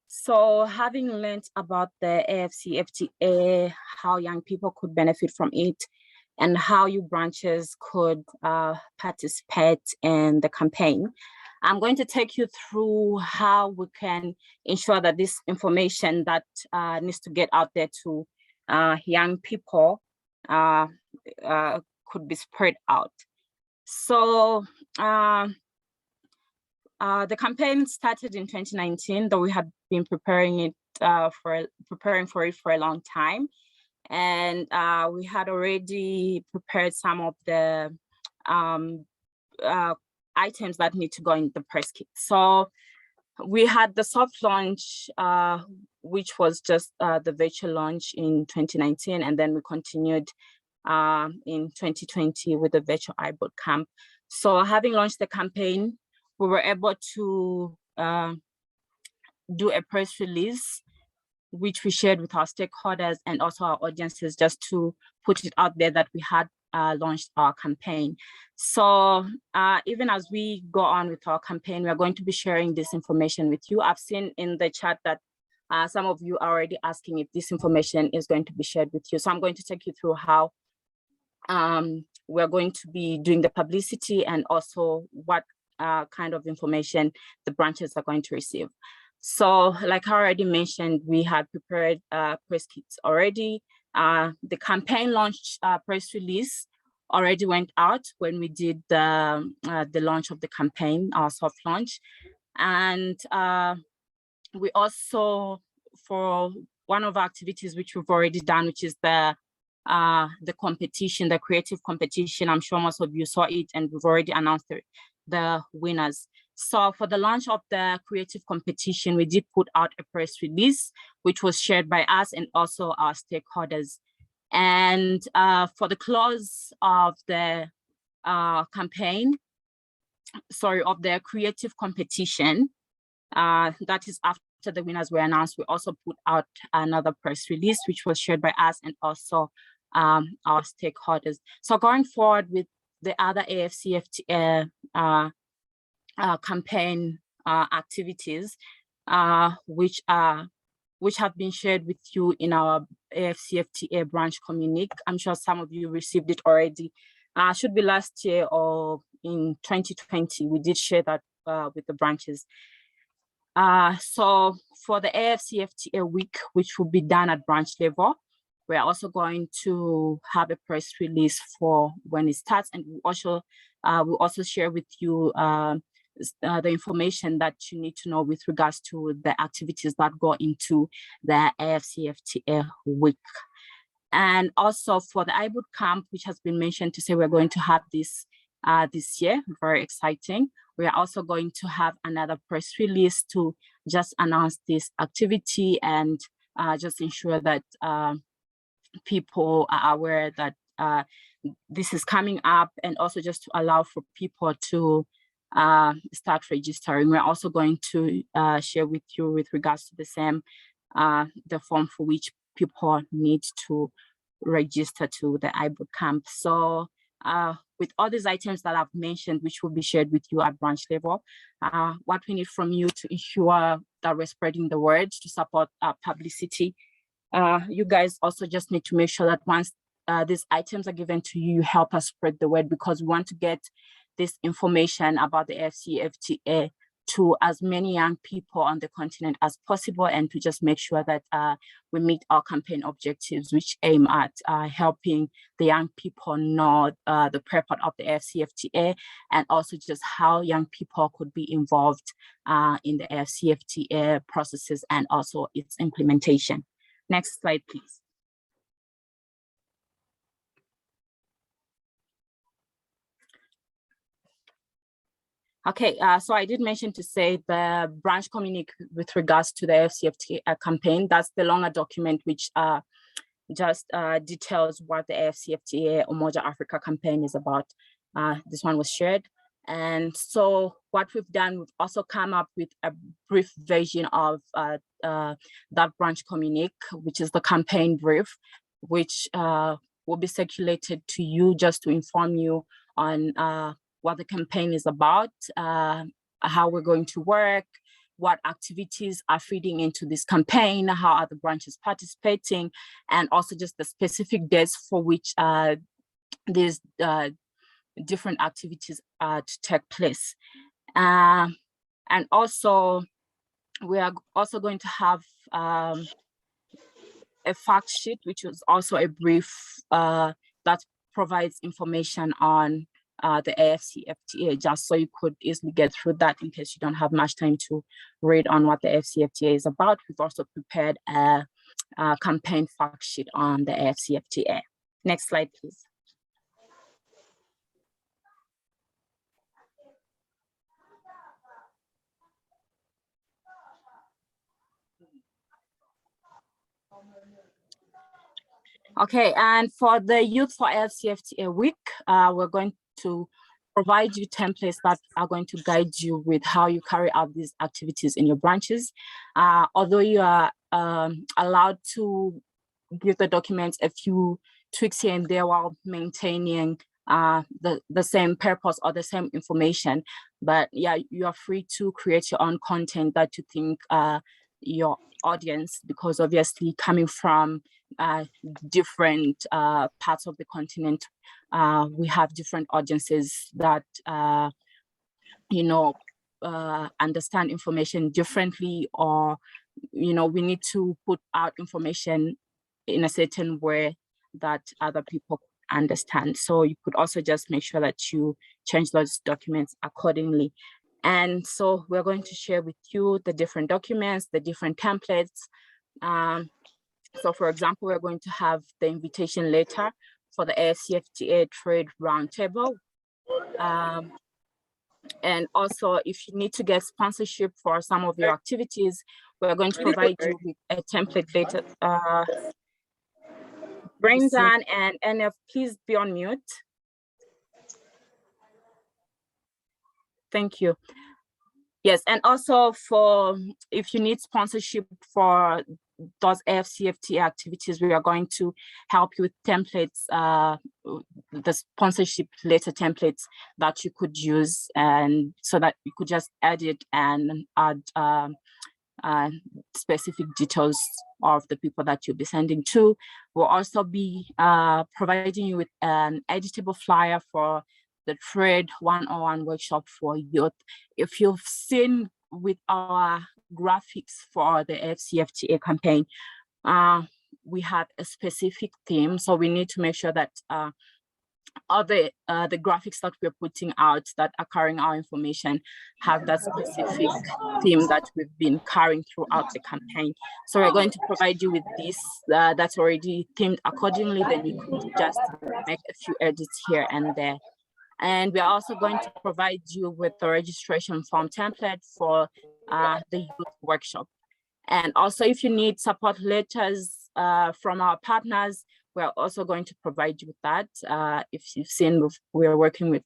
So having learned about the AfCFTA, how young people could benefit from it, and how you branches could participate in the campaign, I'm going to take you through how we can ensure that this information that needs to get out there to young people could be spread out. So the campaign started in 2019, though we had been preparing for it for a long time. And we had already prepared some of the items that need to go in the press kit. So we had the soft launch, which was just the virtual launch in 2019, and then we continued in 2020 with the virtual Iboot Camp. So having launched the campaign, we were able to do a press release, which we shared with our stakeholders and also our audiences, just to put it out there that we had launched our campaign. So even as we go on with our campaign, we are going to be sharing this information with you. I've seen in the chat that some of you are already asking if this information is going to be shared with you. So I'm going to take you through how we're going to be doing the publicity and also what kind of information the branches are going to receive. So like I already mentioned, we had prepared press kits already. The campaign launch press release already went out when we did the launch of the campaign, our soft launch. And we also, for one of our activities which we've already done, which is the competition, the creative competition. I'm sure most of you saw it, and we've already announced the winners. So for the launch of the creative competition, we did put out a press release, which was shared by us and also our stakeholders. And for the close of the campaign, of the creative competition, that is after the winners were announced, we also put out another press release, which was shared by us and also our stakeholders. So going forward with the other AfCFTA campaign activities, which have been shared with you in our AfCFTA branch communique. I'm sure some of you received it already. Should be last year or in 2020, we did share that with the branches. So for the AfCFTA week, which will be done at branch level, we're also going to have a press release for when it starts, and we'll also share with you the information that you need to know with regards to the activities that go into the AfCFTA week. And also for the Iboot Camp, which has been mentioned to say we're going to have this this year, very exciting. We are also going to have another press release to just announce this activity and just ensure that people are aware that this is coming up, and also just to allow for people to start registering. We're also going to share with you with regards to the same, the form for which people need to register to the Iboot Camp. So with all these items that I've mentioned, which will be shared with you at branch level, what we need from you to ensure that we're spreading the word to support publicity. You guys also just need to make sure that once these items are given to you, you help us spread the word, because we want to get this information about the AfCFTA to as many young people on the continent as possible, and to just make sure that we meet our campaign objectives, which aim at helping the young people know the purport of the AfCFTA, and also just how young people could be involved in the AfCFTA processes and also its implementation. Next slide, please. Okay, so I did mention to say the branch communique with regards to the AfCFTA campaign. That's the longer document which just details what the AfCFTA Umoja Africa Campaign is about. This one was shared. And so what we've done, we've also come up with a brief version of that branch communique, which is the campaign brief, which will be circulated to you just to inform you on what the campaign is about, how we're going to work, what activities are feeding into this campaign, how are the branches participating, and also just the specific dates for which these different activities are to take place. And also, we are also going to have a fact sheet, which is also a brief that provides information on the AfCFTA, just so you could easily get through that in case you don't have much time to read on what the AfCFTA is about. We've also prepared a campaign fact sheet on the AfCFTA. Next slide, please. Okay, and for the Youth for AfCFTA week, we're going to provide you templates that are going to guide you with how you carry out these activities in your branches. Although you are allowed to give the documents a few tweaks here and there while maintaining the same purpose or the same information, but yeah, you are free to create your own content that you think your audience, because obviously coming from different parts of the continent, we have different audiences that you know, understand information differently, or you know, we need to put out information in a certain way that other people understand. So you could also just make sure that you change those documents accordingly. And so we're going to share with you the different documents, the different templates. So for example, we're going to have the invitation letter for the AfCFTA Trade Roundtable. And also, if you need to get sponsorship for some of your activities, we're going to provide you with a template later. Brendan and NF, please be on mute. Thank you. Yes, and also for if you need sponsorship for those AfCFTA activities, we are going to help you with templates, the sponsorship letter templates that you could use, and so that you could just edit and add specific details of the people that you'll be sending to. We'll also be providing you with an editable flyer for the Trade 101 workshop for youth. If you've seen with our graphics for the AfCFTA campaign, we have a specific theme, so we need to make sure that all the graphics that we're putting out that are carrying our information have that specific theme that we've been carrying throughout the campaign. So we're going to provide you with this that's already themed accordingly, then you could just make a few edits here and there. And we're also going to provide you with the registration form template for the youth workshop. And also, if you need support letters from our partners, we're also going to provide you with that. If you've seen, we're working with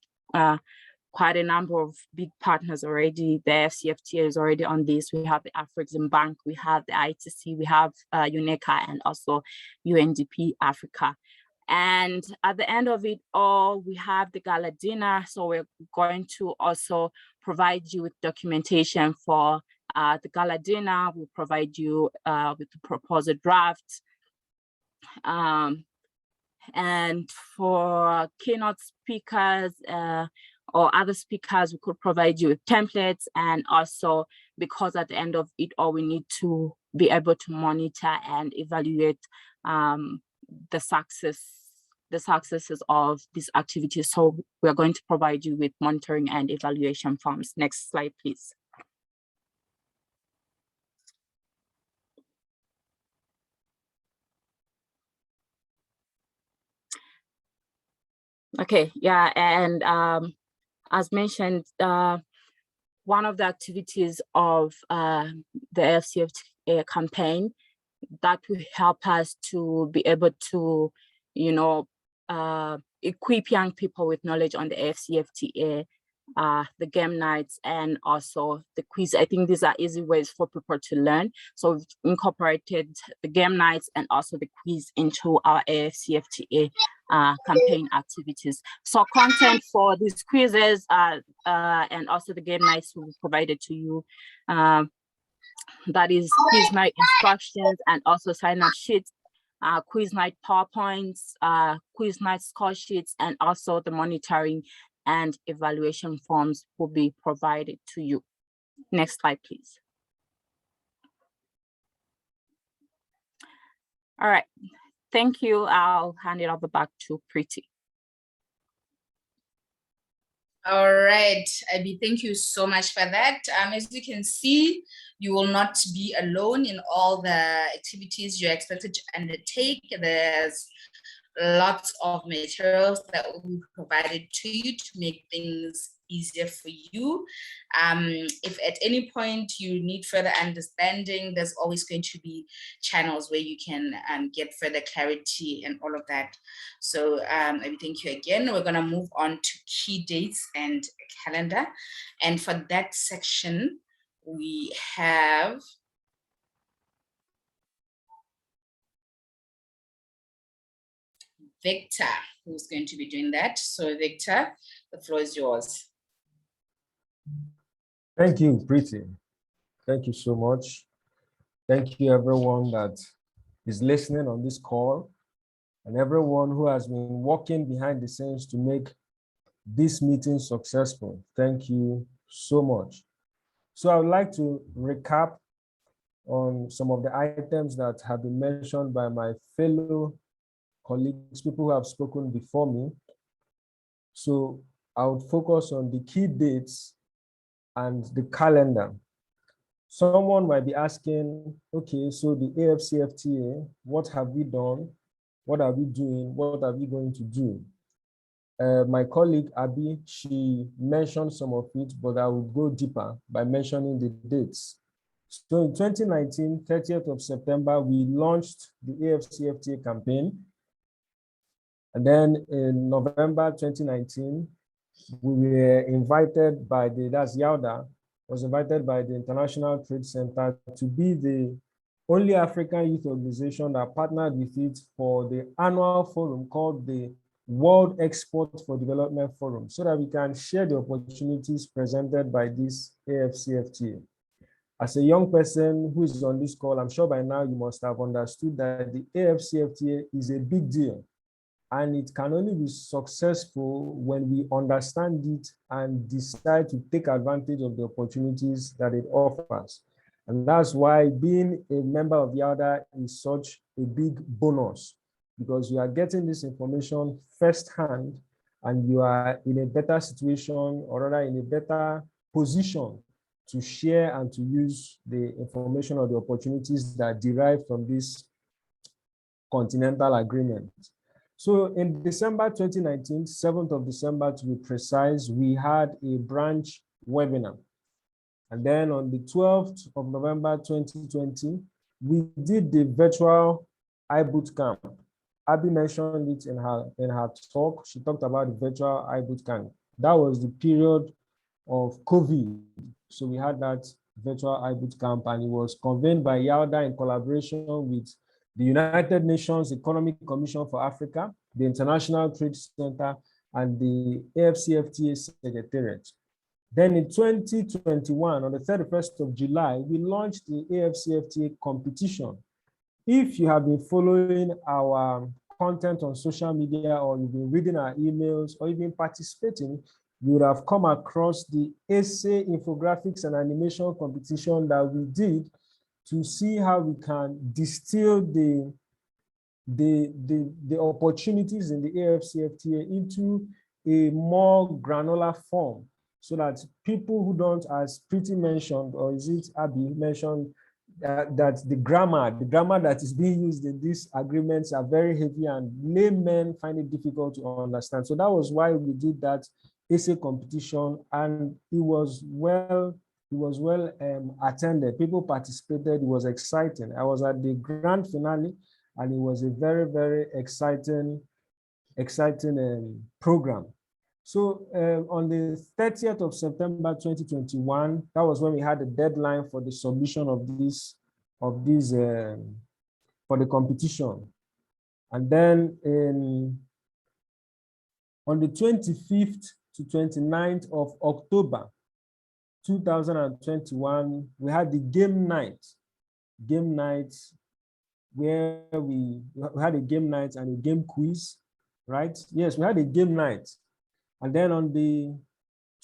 quite a number of big partners already. The AfCFTA is already on this. We have the Afrexim Bank, we have the ITC, we have UNECA, and also UNDP Africa. And at the end of it all, we have the gala dinner. So we're going to also provide you with documentation for the gala dinner. We'll provide you with the proposal draft. And for keynote speakers or other speakers, we could provide you with templates. And also, because at the end of it all, we need to be able to monitor and evaluate the successes of these activities. So we're going to provide you with monitoring and evaluation forms. Next slide, please. Okay, yeah, and as mentioned, one of the activities of the AfCFTA campaign that will help us to be able to, equip young people with knowledge on the AfCFTA, the game nights, and also the quiz. I think these are easy ways for people to learn. So we've incorporated the game nights and also the quiz into our AfCFTA campaign activities. So content for these quizzes and also the game nights will be provided to you. That is quiz night instructions and also sign-up sheets, quiz night PowerPoints, quiz night score sheets, and also the monitoring and evaluation forms will be provided to you. Next slide, please. All right, thank you. I'll hand it over back to Preeti. All right, Abby, thank you so much for that. As you can see, you will not be alone in all the activities you're expected to undertake. There's lots of materials that will be provided to you to make things easier for you. If at any point you need further understanding, there's always going to be channels where you can get further clarity and all of that. So thank you again. We're going to move on to key dates and calendar. And for that section, we have Victor, who's going to be doing that. So Victor, the floor is yours. Thank you, Preeti. Thank you so much. Thank you everyone that is listening on this call and everyone who has been working behind the scenes to make this meeting successful. Thank you so much. So I would like to recap on some of the items that have been mentioned by my fellow colleagues, people who have spoken before me. So I would focus on the key dates and the calendar. Someone might be asking, okay, so the AfCFTA, what have we done? What are we doing? What are we going to do? My colleague, Abby, she mentioned some of it, but I will go deeper by mentioning the dates. So in 2019, 30th of September, we launched the AfCFTA campaign. And then in November 2019, we were invited by that's YALDA, was invited by the International Trade Center to be the only African youth organization that partnered with it for the annual forum called the World Export for Development Forum, so that we can share the opportunities presented by this AfCFTA. As a young person who is on this call, I'm sure by now you must have understood that the AfCFTA is a big deal, and it can only be successful when we understand it and decide to take advantage of the opportunities that it offers. And that's why being a member of YALDA is such a big bonus, because you are getting this information firsthand and you are in a better situation, or rather in a better position to share and to use the information or the opportunities that derive from this continental agreement. So in December 2019, 7th of December to be precise, we had a branch webinar. And then on the 12th of November 2020, we did the virtual Iboot Camp. Abby mentioned it in her talk. She talked about the virtual Iboot Camp. That was the period of COVID. So we had that virtual Iboot Camp, and it was convened by YALDA in collaboration with the United Nations Economic Commission for Africa, the International Trade Center, and the AfCFTA Secretariat. Then in 2021, on the 31st of July, we launched the AfCFTA competition. If you have been following our content on social media, or you've been reading our emails, or you've been participating, you would have come across the essay, infographics, and animation competition that we did to see how we can distill the opportunities in the AfCFTA into a more granular form, so that people who don't, as Pretty mentioned, or is it Abby mentioned, that the grammar that is being used in these agreements are very heavy and laymen find it difficult to understand. So that was why we did that essay competition, and it was well attended. People participated. It was exciting. I was at the grand finale, and it was a very, very exciting program. So on the 30th of September 2021, that was when we had the deadline for the submission of these for the competition. And then on the 25th to 29th of October 2021, we had the game night where we had a game night and a game quiz, right? Yes, we had a game night. And then on the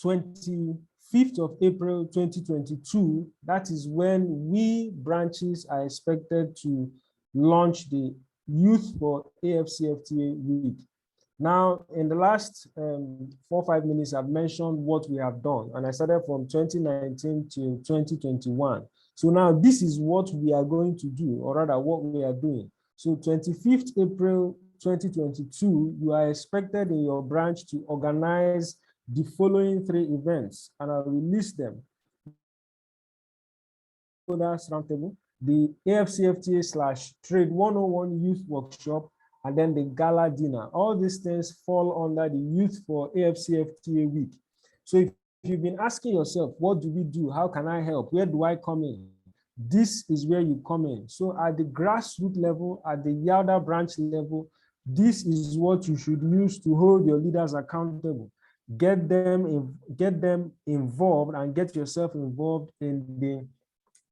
25th of April 2022, that is when we branches are expected to launch the Youth for AfCFTA Week. Now, in the last 4 or 5 minutes, I've mentioned what we have done, and I started from 2019 to 2021. So now this is what we are going to do, or rather what we are doing. So 25th April 2022, you are expected in your branch to organize the following 3 events, and I will list them. Roundtable, the AfCFTA/Trade 101 Youth Workshop, and then the gala dinner. All these things fall under the Youth for AfCFTA Week. So if you've been asking yourself, what do we do? How can I help? Where do I come in? This is where you come in. So at the grassroots level, at the YALDA branch level, this is what you should use to hold your leaders accountable. Get them involved, and get yourself involved in the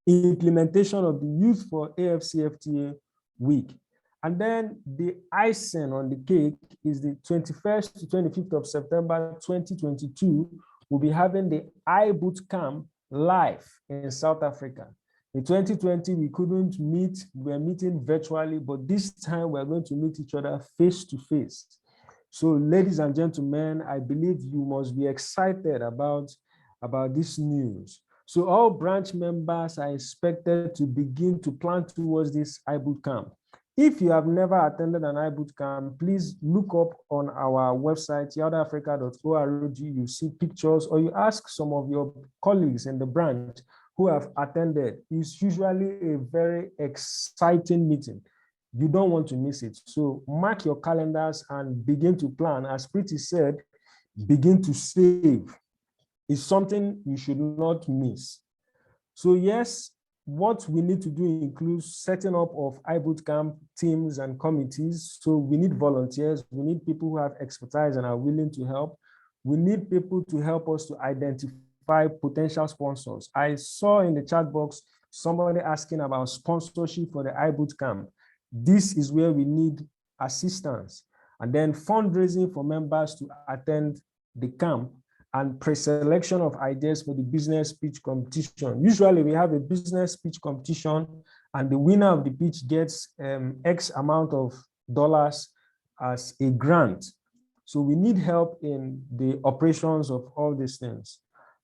implementation of the Youth for AfCFTA Week. And then the icing on the cake is the 21st to 25th of September 2022. We'll be having the Iboot Camp live in South Africa. In 2020, we couldn't meet, we were meeting virtually, but this time we're going to meet each other face to face. So ladies and gentlemen, I believe you must be excited about this news. So all branch members are expected to begin to plan towards this Iboot Camp. If you have never attended an Iboot Camp, please look up on our website, yaldaafrica.org. You see pictures, or you ask some of your colleagues in the branch who have attended. It's usually a very exciting meeting. You don't want to miss it. So mark your calendars and begin to plan. As Pretty said, begin to save. It's something you should not miss. So yes, what we need to do includes setting up of Iboot Camp teams and committees. So we need volunteers, we need people who have expertise and are willing to help. We need people to help us to identify potential sponsors. I saw in the chat box somebody asking about sponsorship for the Iboot Camp. This is where we need assistance. And then fundraising for members to attend the camp, and pre-selection of ideas for the business pitch competition. Usually we have a business pitch competition and the winner of the pitch gets X amount of dollars as a grant. So we need help in the operations of all these things.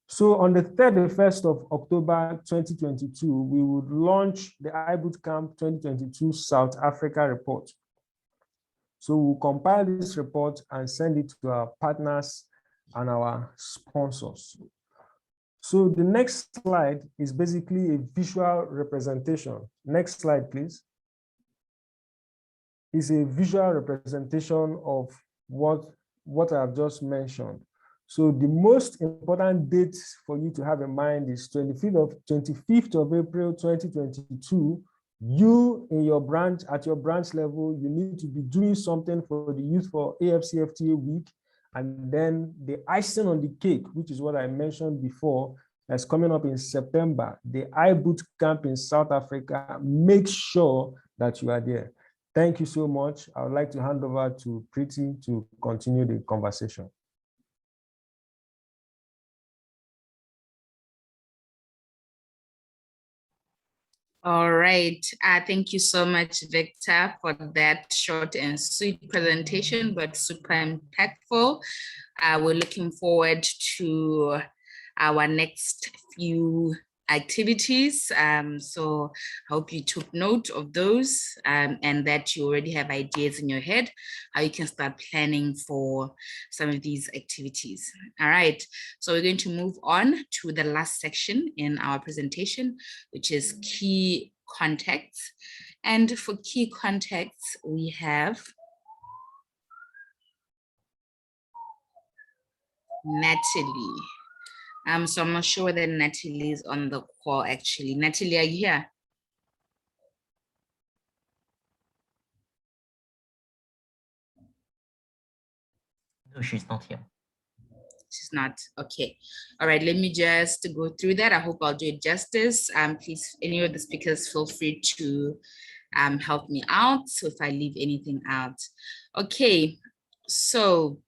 So on the 31st of October 2022, we would launch the Iboot Camp 2022 South Africa report. So we'll compile this report and send it to our partners and our sponsors. So the next slide is basically a visual representation. Next slide, please. Is a visual representation of what I've just mentioned. So the most important date for you to have in mind is 25th of April 2022. You in your branch, at your branch level, you need to be doing something for the youth for AfCFTA week. And then the icing on the cake, which is what I mentioned before, that's coming up in September, the Iboot Camp in South Africa. Make sure that you are there. Thank you so much. I would like to hand over to Preeti to continue the conversation. All right. Thank you so much, Victor, for that short and sweet presentation, but super impactful. We're looking forward to our next few activities. So I hope you took note of those and that you already have ideas in your head, how you can start planning for some of these activities. All right, so we're going to move on to the last section in our presentation, which is key contacts. And for key contacts, we have Natalie. So I'm not sure whether Natalie is on the call actually. Natalie, are you here? No, she's not here. She's not, okay. All right, let me just go through that. I hope I'll do it justice. Please, any of the speakers, feel free to help me out. So if I leave anything out. Okay, so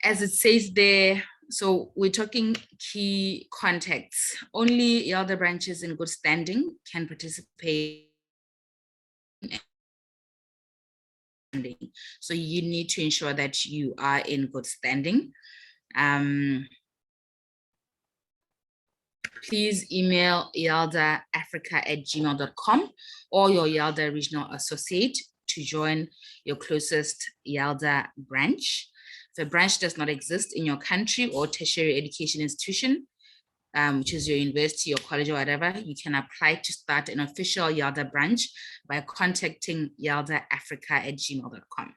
as it says there, so we're talking key contacts. Only YALDA branches in good standing can participate. So you need to ensure that you are in good standing. Please email yaldaafrica@gmail.com or your YALDA regional associate to join your closest YALDA branch. If a branch does not exist in your country or tertiary education institution, which is your university or college or whatever, you can apply to start an official YALDA branch by contacting yaldaafrica@gmail.com.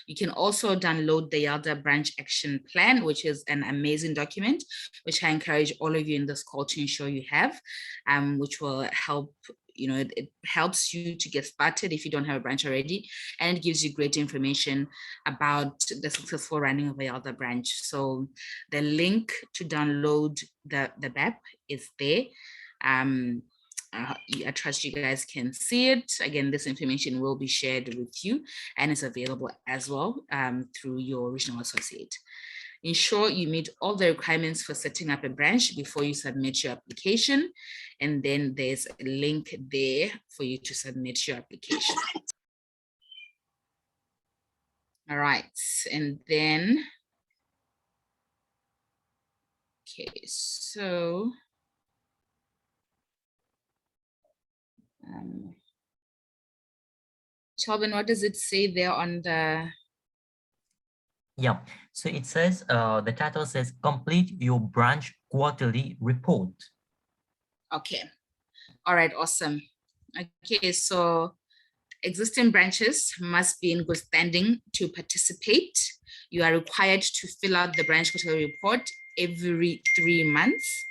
You can also download the YALDA branch action plan, which is an amazing document, which I encourage all of you in this call to ensure you have, which will help. It helps you to get started if you don't have a branch already, and it gives you great information about the successful running of a YALDA branch. So the link to download the BAP is there. I trust you guys can see it. Again, this information will be shared with you and is available as well through your regional associate. Ensure you meet all the requirements for setting up a branch before you submit your application. And then there's a link there for you to submit your application. All right, and then, okay, so, Chalvin, what does it say there on the? Yeah, so it says, the title says, complete your branch quarterly report. Okay, all right, awesome. Okay, so existing branches must be in good standing to participate. You are required to fill out the branch quarterly report every 3 months.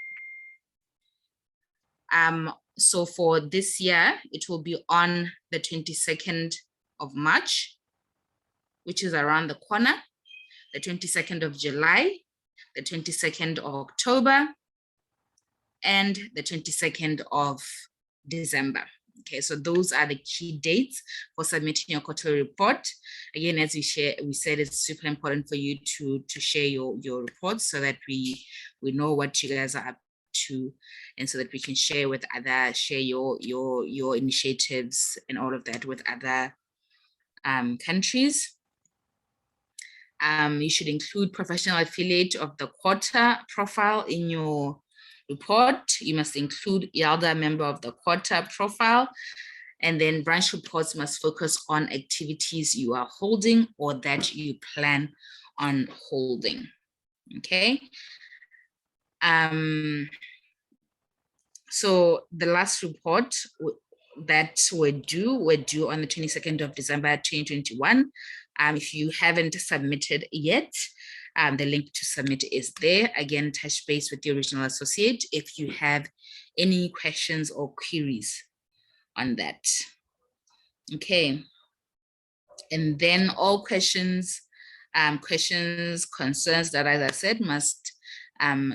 So for this year, it will be on the 22nd of March, which is around the corner, the 22nd of July, the 22nd of October, and the 22nd of December. Okay, so those are the key dates for submitting your quarterly report. Again, as we said it's super important for you to share your reports so that we know what you guys are up to, and so that we can share your initiatives and all of that with other countries. You should include professional affiliate of the quarter profile in your report. You must include YALDA member of the quarter profile, and then branch reports must focus on activities you are holding or that you plan on holding. Okay. So the last report that were due on the 22nd of December 2021. If you haven't submitted yet, the link to submit is there. Again, touch base with your regional associate if you have any questions or queries on that. Okay. And then all questions, concerns that, as I said, must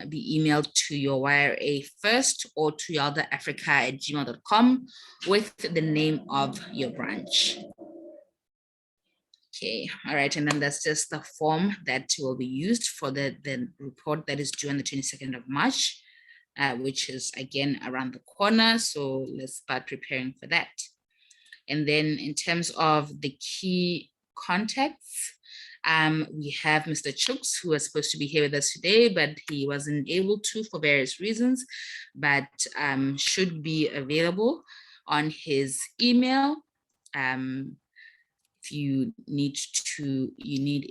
be emailed to your YRA first or to yaldaafrica@gmail.com with the name of your branch. Okay, all right, and then that's just the form that will be used for the report that is due on the 22nd of March, which is again around the corner. So let's start preparing for that. And then in terms of the key contacts, we have Mr. Chooks, who was supposed to be here with us today, but he wasn't able to for various reasons, but should be available on his email. If you need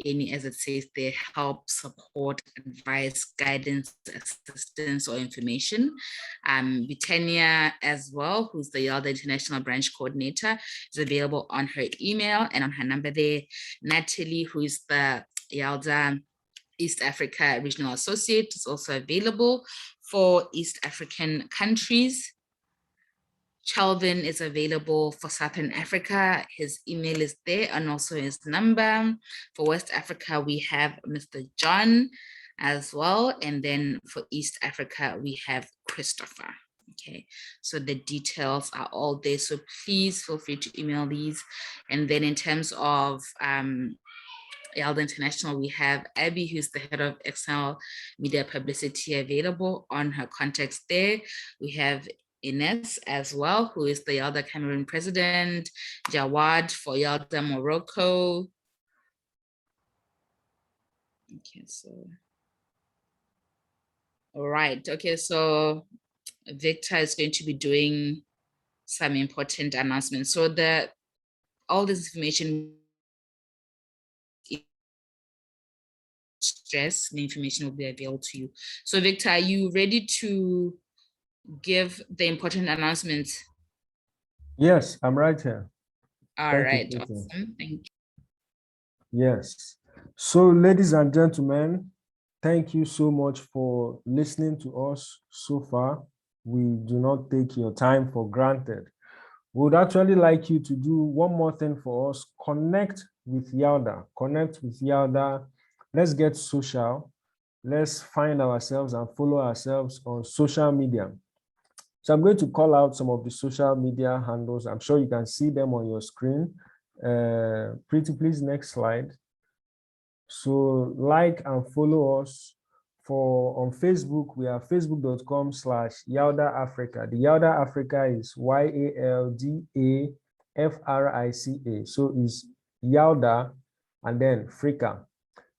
any, as it says there, help, support, advice, guidance, assistance, or information. Britannia as well, who's the YALDA International Branch Coordinator, is available on her email and on her number there. Natalie, who is the YALDA East Africa Regional Associate, is also available for East African countries. Chalvin is available for Southern Africa. His email is there and also his number. For West Africa, we have Mr. John as well. And then for East Africa, we have Christopher. Okay, so the details are all there. So please feel free to email these. And then in terms of YALDA International, we have Abby, who's the head of external media publicity, available on her contacts there. We have Ines as well, who is the YALDA Cameroon president, Jawad for YALDA Morocco. Okay, so, all right, okay, so Victor is going to be doing some important announcements. So all this information, the information will be available to you. So Victor, are you ready to give the important announcements? Yes, I'm right here. All right, awesome. Thank you. Yes. So, ladies and gentlemen, thank you so much for listening to us so far. We do not take your time for granted. We would actually like you to do one more thing for us. Connect with YALDA. Connect with YALDA. Let's get social. Let's find ourselves and follow ourselves on social media. So I'm going to call out some of the social media handles. I'm sure you can see them on your screen. Pretty please, next slide. So like and follow us. On Facebook, we are facebook.com/YALDA Africa. The YALDA Africa is YALDA Africa. So it's YALDA and then Africa.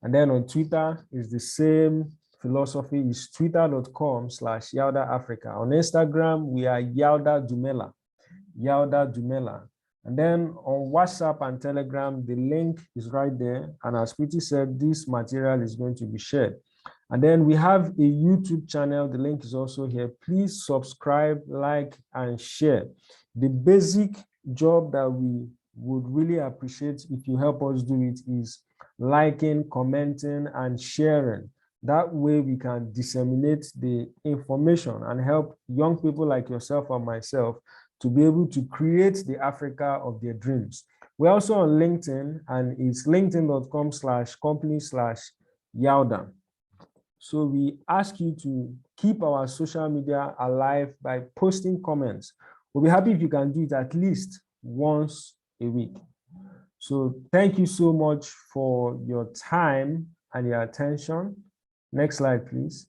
And then on Twitter is the same philosophy, is twitter.com/YALDA Africa. On Instagram, we are YALDA Dumela. And then on WhatsApp and Telegram, the link is right there. And as Pretty said, this material is going to be shared. And then we have a YouTube channel. The link is also here. Please subscribe, like, and share. The basic job that we would really appreciate if you help us do it is liking, commenting, and sharing. That way we can disseminate the information and help young people like yourself and myself to be able to create the Africa of their dreams. We're also on LinkedIn, and it's linkedin.com/company/YALDA. So we ask you to keep our social media alive by posting comments. We'll be happy if you can do it at least once a week. So thank you so much for your time and your attention. Next slide, please.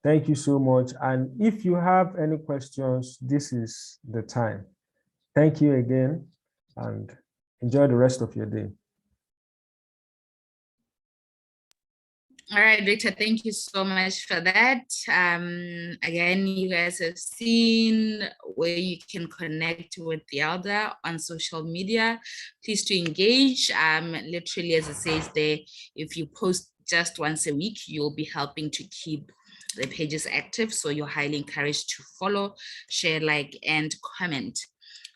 Thank you so much. And if you have any questions, this is the time. Thank you again, and enjoy the rest of your day. All right, Victor, thank you so much for that. Again, you guys have seen where you can connect with YALDA on social media. Please to engage. Literally, as it says there, if you post just once a week, you'll be helping to keep the pages active. So you're highly encouraged to follow, share, like, and comment.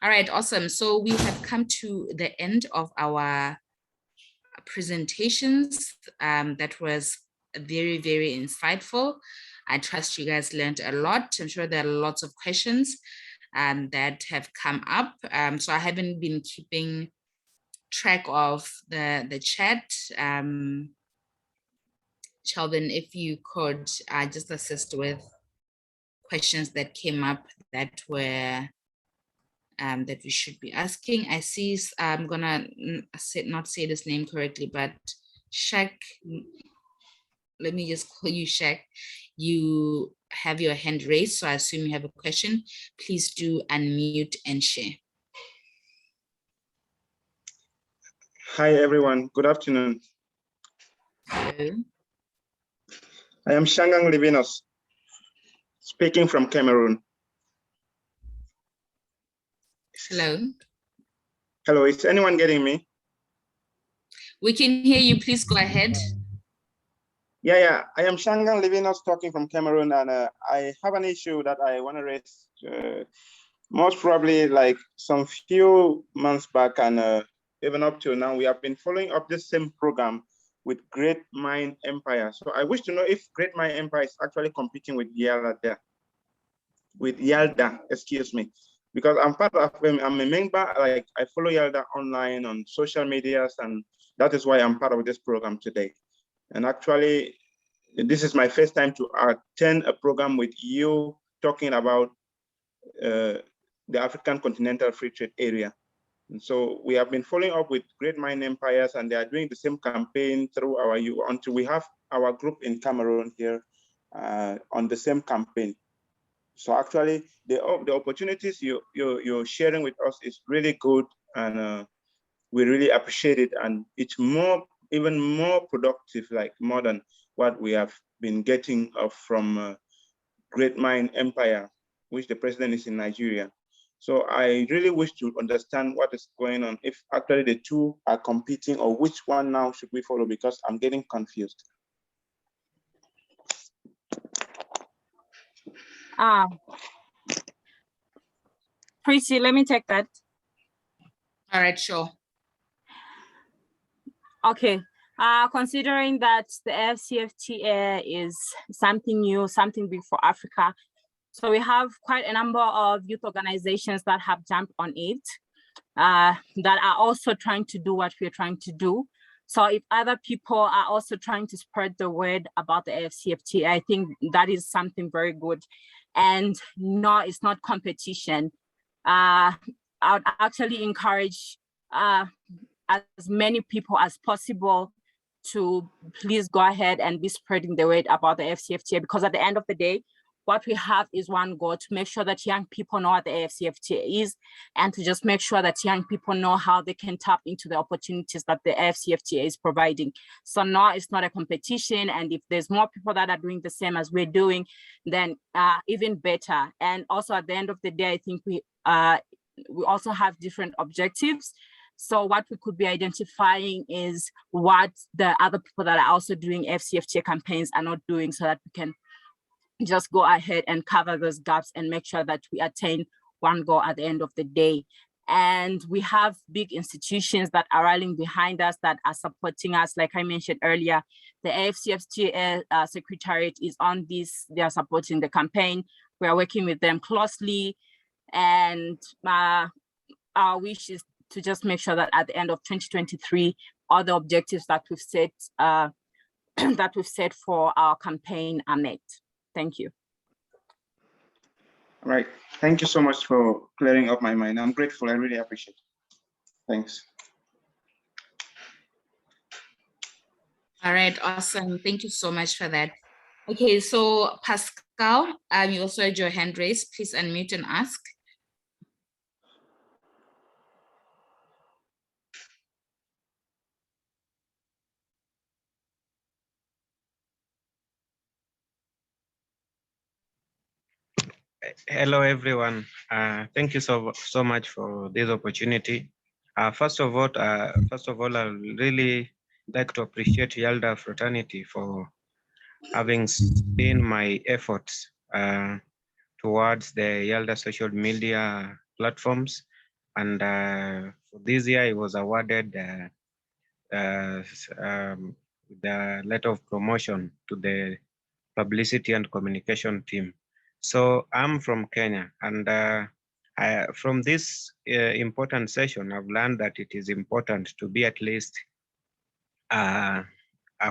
All right, awesome. So we have come to the end of our presentations. That was very, very insightful. I trust you guys learned a lot. I'm sure there are lots of questions that have come up. So I haven't been keeping track of the chat. Chelvin, if you could just assist with questions that came up that were that we should be asking. I see, I'm gonna not say this name correctly, but Shaq, let me just call you Shaq. You have your hand raised, so I assume you have a question. Please do unmute and share. Hi, everyone. Good afternoon. Hello. I am Shangang Livinos, speaking from Cameroon. Hello. Hello, is anyone getting me? We can hear you. Please go ahead. Yeah. I am Shangang Livinos, talking from Cameroon, and I have an issue that I want to raise. Most probably, like some few months back, and even up till now, we have been following up this same program with Great Mind Empire. So I wish to know if Great Mind Empire is actually competing with YALDA, excuse me, because I'm part of them. I'm a member. Like, I follow YALDA online on social medias, and that is why I'm part of this program today. And actually, this is my first time to attend a program with you talking about the African Continental Free Trade Area. And so we have been following up with Great Mind Empires, and they are doing the same campaign through our until we have our group in Cameroon here on the same campaign. So actually, the opportunities you're sharing with us is really good, and we really appreciate it. And it's even more productive, like more than what we have been getting from Great Mind Empire, which the president is in Nigeria. So I really wish to understand what is going on, if actually the two are competing, or which one now should we follow, because I'm getting confused. Prissy, let me take that. All right, sure. Okay. Considering that the AfCFTA is something new, something big for Africa, so we have quite a number of youth organizations that have jumped on it, that are also trying to do what we're trying to do. So if other people are also trying to spread the word about the AfCFTA, I think that is something very good. And no, it's not competition. I would actually encourage as many people as possible to please go ahead and be spreading the word about the AfCFTA, because at the end of the day, what we have is one goal: to make sure that young people know what the AfCFTA is, and to just make sure that young people know how they can tap into the opportunities that the AfCFTA is providing. So no, it's not a competition. And if there's more people that are doing the same as we're doing, then even better. And also at the end of the day, I think we also have different objectives. So what we could be identifying is what the other people that are also doing AfCFTA campaigns are not doing, so that we can just go ahead and cover those gaps and make sure that we attain one goal at the end of the day. And we have big institutions that are rallying behind us, that are supporting us. Like I mentioned earlier, the AfCFTA Secretariat is on this. They are supporting the campaign. We are working with them closely. And our wish is to just make sure that at the end of 2023, all the objectives that we've set for our campaign are met. Thank you. All right. Thank you so much for clearing up my mind. I'm grateful. I really appreciate it. Thanks. All right, awesome. Thank you so much for that. Okay, so Pascal, you also had your hand raised. Please unmute and ask. Hello, everyone. Thank you so much for this opportunity. First of all, I really like to appreciate YALDA fraternity for having seen my efforts towards the YALDA social media platforms. And for this year, I was awarded the letter of promotion to the publicity and communication team. So I'm from Kenya, and from this important session, I've learned that it is important to be at least a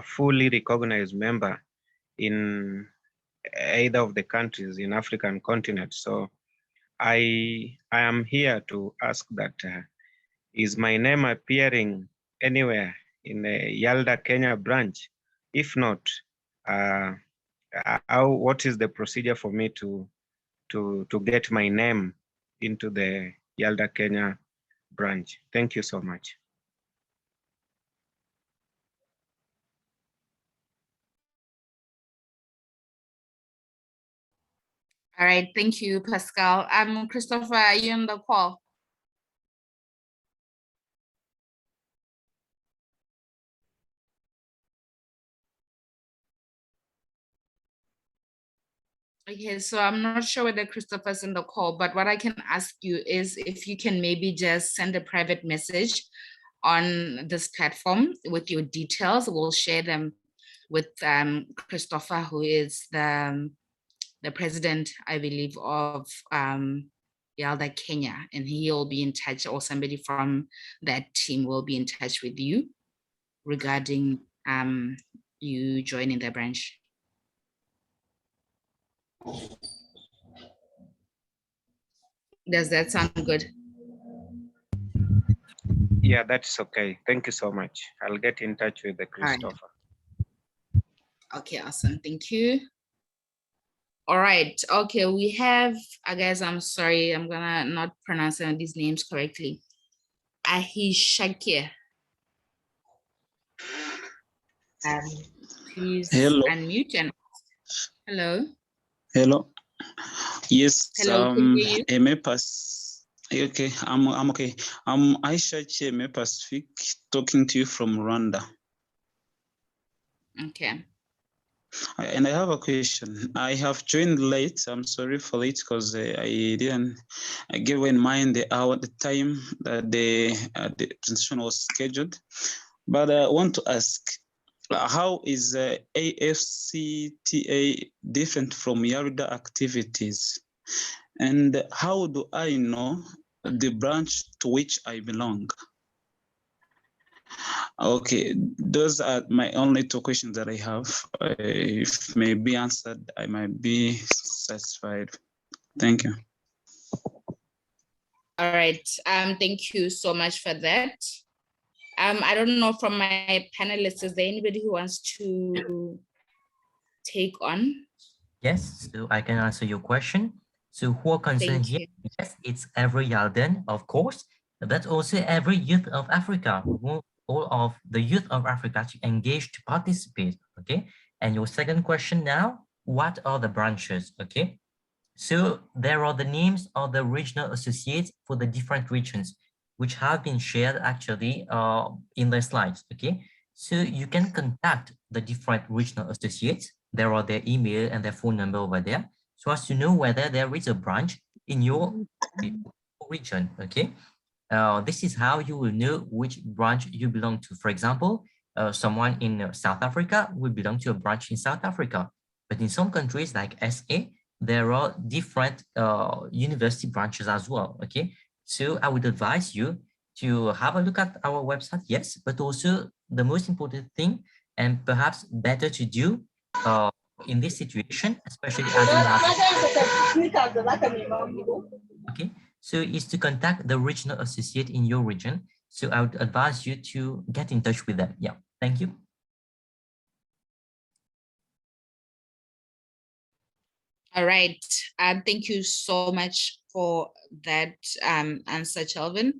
fully recognized member in either of the countries in African continent. So I am here to ask that, is my name appearing anywhere in the YALDA Kenya branch? If not, what is the procedure for me to get my name into the YALDA Kenya branch? Thank you so much. All right, thank you, Pascal. Christopher, are you on the call? Okay, so I'm not sure whether Christopher's in the call, but what I can ask you is if you can maybe just send a private message on this platform with your details. We'll share them with Christopher, who is the president, I believe, of YALDA Kenya, and he'll be in touch, or somebody from that team will be in touch with you regarding you joining the branch. Does that sound good? Yeah, that's okay. Thank you so much. I'll get in touch with the Christopher. Right. Okay, awesome. Thank you. All right. Okay, we have, guys, I'm sorry, I'm gonna not pronounce some of these names correctly. Ahishakir. Please unmute and hello. Hello. Yes. Hello. Can hear you. Okay, I'm okay. I'm Aisha Cheme Pacific, talking to you from Rwanda. Okay. And I have a question. I have joined late. I'm sorry for late because I didn't give in mind the hour, the time that the transition was scheduled. But I want to ask, how is AfCFTA different from YALDA activities? And how do I know the branch to which I belong? Okay, those are my only two questions that I have. If may be answered, I might be satisfied. Thank you. All right. Thank you so much for that. I don't know from my panelists, is there anybody who wants to take on? Yes, so I can answer your question. So who are concerned here? Yes, it's every YALDAN, of course, but also every youth of Africa, all of the youth of Africa to engage, to participate, okay? And your second question now, what are the branches, okay? So there are the names of the regional associates for the different regions, which have been shared actually in the slides, okay? So you can contact the different regional associates. There are their email and their phone number over there, so as to know whether there is a branch in your region, okay? This is how you will know which branch you belong to. For example, someone in South Africa will belong to a branch in South Africa. But in some countries like SA, there are different university branches as well, okay? So I would advise you to have a look at our website, yes, but also the most important thing and perhaps better to do in this situation, especially as we have, okay, so is to contact the regional associate in your region. So I would advise you to get in touch with them. Yeah, thank you. All right, thank you so much for that answer, Chelvin.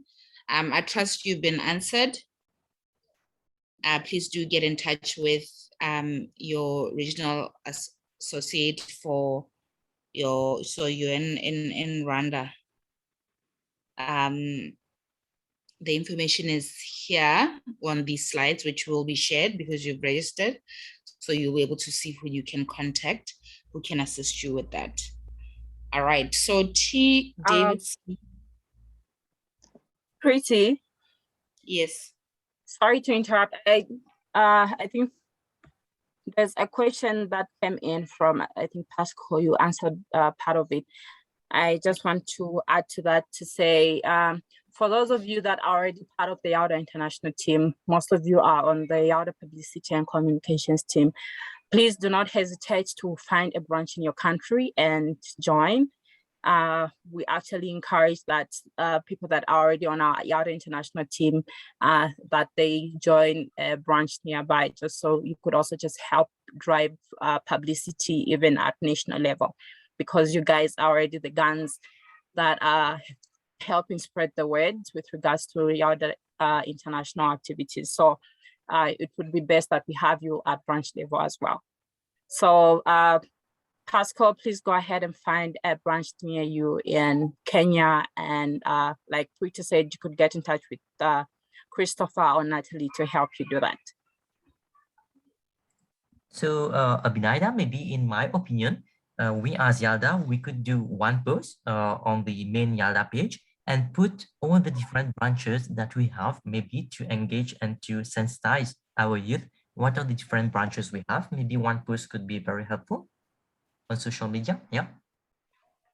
I trust you've been answered. Please do get in touch with your regional associate for your, so you're in Rwanda. The information is here on these slides, which will be shared because you've registered. So you'll be able to see who you can contact, who can assist you with that. All right, so T. Davidson. Pretty. Yes. Sorry to interrupt. I think there's a question that came in from, I think, Pascal, you answered part of it. I just want to add to that to say, for those of you that are already part of the YALDA International team, most of you are on the YALDA Publicity and Communications team. Please do not hesitate to find a branch in your country and join. We actually encourage that people that are already on our YALDA International team, that they join a branch nearby, just so you could also just help drive publicity even at national level, because you guys are already the guns that are helping spread the word with regards to YALDA international activities. So it would be best that we have you at branch level as well. So Pascal, please go ahead and find a branch near you in Kenya. And like Rita said, you could get in touch with Christopher or Natalie to help you do that. So Abinaida, maybe in my opinion, we as YALDA, we could do one post on the main YALDA page and put all the different branches that we have, maybe to engage and to sensitize our youth. What are the different branches we have? Maybe one post could be very helpful on social media. Yeah.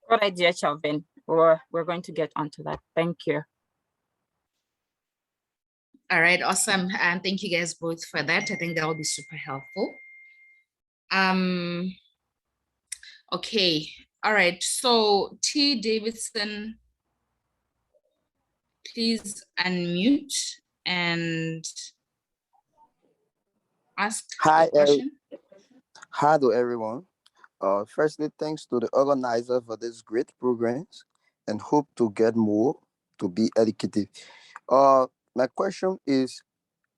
Good idea, Chelvin. We're going to get onto that. Thank you. All right, awesome. And thank you guys both for that. I think that will be super helpful. Okay, all right. So T. Davidson, please unmute and ask a question. Hi to everyone. Firstly, thanks to the organizer for this great programs and hope to get more to be educative. My question is,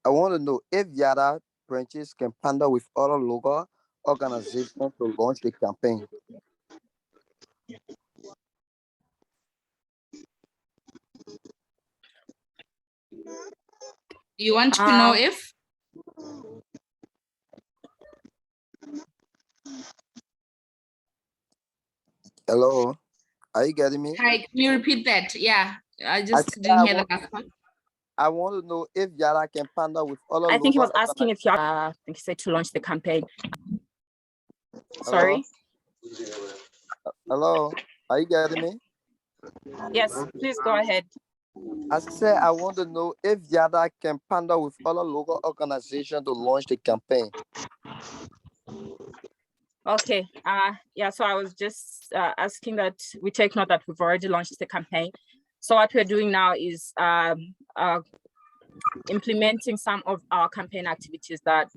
I want to know if YALDA branches can partner with other local organizations to launch the campaign. You want to know if? Hello, are you getting me? Hi, can you repeat that? Yeah, I just didn't hear the last part. I want to know if YALDA can partner with other I think he was local asking if you think he said to launch the campaign. Sorry. Hello, are you getting me? Yes, please go ahead. I said I want to know if YALDA can partner with other local organizations to launch the campaign. Okay. Yeah. So I was just asking that we take note that we've already launched the campaign. So what we're doing now is implementing some of our campaign activities that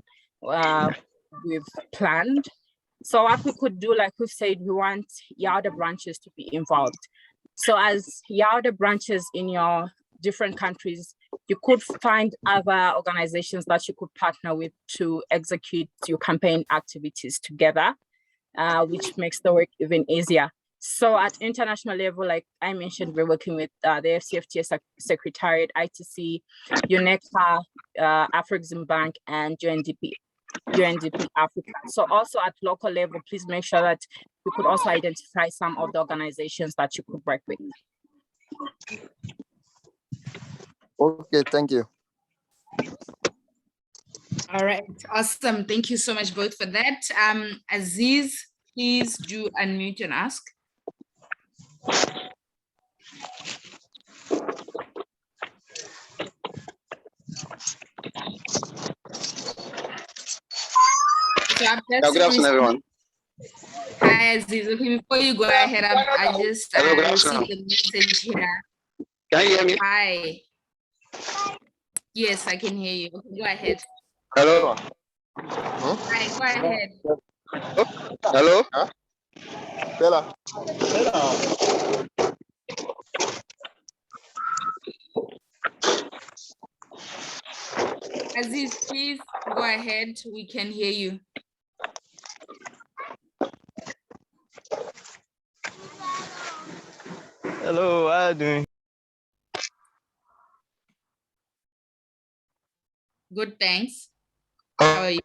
we've planned. So what we could do, like we've said, we want YALDA branches to be involved. So as YALDA branches in your different countries, you could find other organizations that you could partner with to execute your campaign activities together, which makes the work even easier. So at international level, like I mentioned, we're working with the AfCFTA Secretariat, ITC, UNECA, Afrexim Bank, and UNDP Africa. So also at local level, please make sure that you could also identify some of the organizations that you could work with. Okay, thank you. All right, awesome. Thank you so much both for that. Aziz, please do unmute and ask. So Good afternoon, everyone. Hi, Aziz. Okay, before you go ahead, I just Hello, good received afternoon. a message here. Can you hear me? Hi. Yes, I can hear you. Okay, go ahead. Hello. Hi, go ahead. Hello. Bella. Aziz, please go ahead. We can hear you. Hello, how are you doing? Good, thanks. How are you?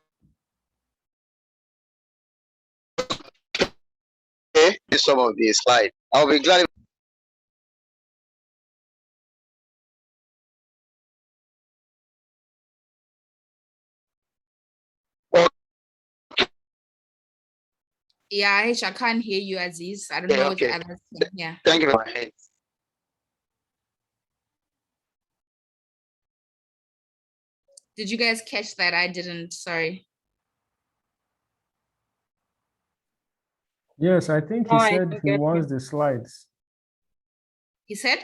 Okay, some of the slide. I'll be glad. Yeah, I can't hear you, Aziz. I don't know if Okay. others can hear. Thank you very much. Did you guys catch that? I didn't, sorry. Yes, I think he said he wants the slides. He said?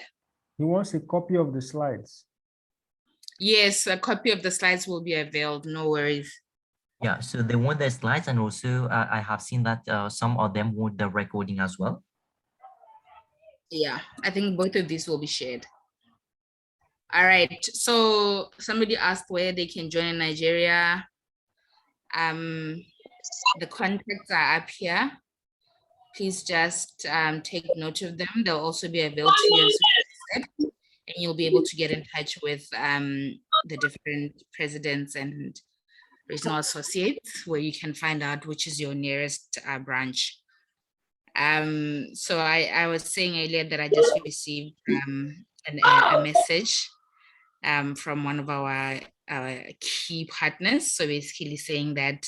He wants a copy of the slides. Yes, a copy of the slides will be availed. No worries. Yeah, so they want the slides, and also I have seen that some of them want the recording as well. Yeah, I think both of these will be shared. All right, so somebody asked where they can join in Nigeria. The contacts are up here. Please just take note of them. They'll also be available to you as well, and you'll be able to get in touch with the different presidents and regional associates, where you can find out which is your nearest branch. So I was saying earlier that I just received a message from one of our key partners. So basically saying that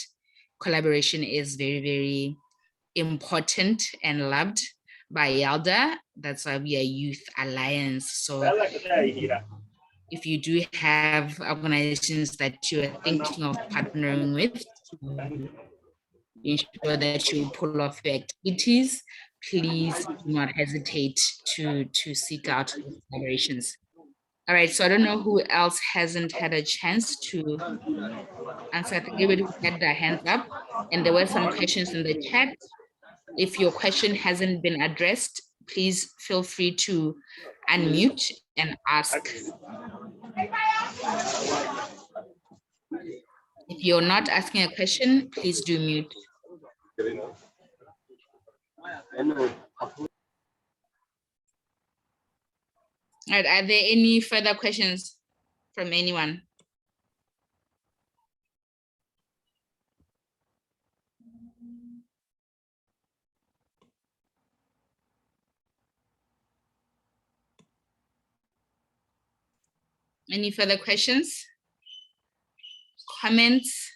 collaboration is very, very important and loved by YALDA. That's why we are Youth Alliance. So if you do have organizations that you are thinking of partnering with, ensure that you pull off your activities, please do not hesitate to seek out those collaborations. All right, so I don't know who else hasn't had a chance to answer. I think everybody who had their hands up, and there were some questions in the chat. If your question hasn't been addressed, please feel free to unmute and ask. If you're not asking a question, please do mute. All right, are there any further questions from anyone? Any further questions? Comments?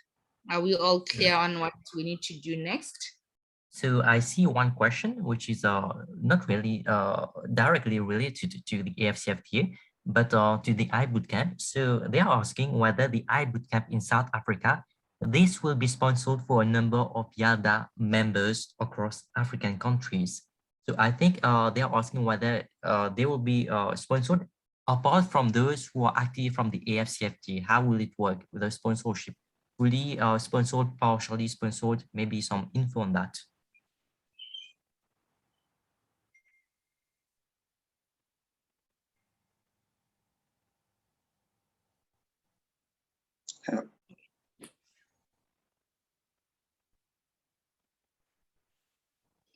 Are we all clear on what we need to do next? So I see one question, which is not really directly related to the AfCFTA, but to the Iboot Camp. So they are asking whether the Iboot Camp in South Africa, this will be sponsored for a number of YALDA members across African countries. So I think they are asking whether they will be sponsored apart from those who are active from the AfCFTA. How will it work with the sponsorship? Fully sponsored, partially sponsored, maybe some info on that.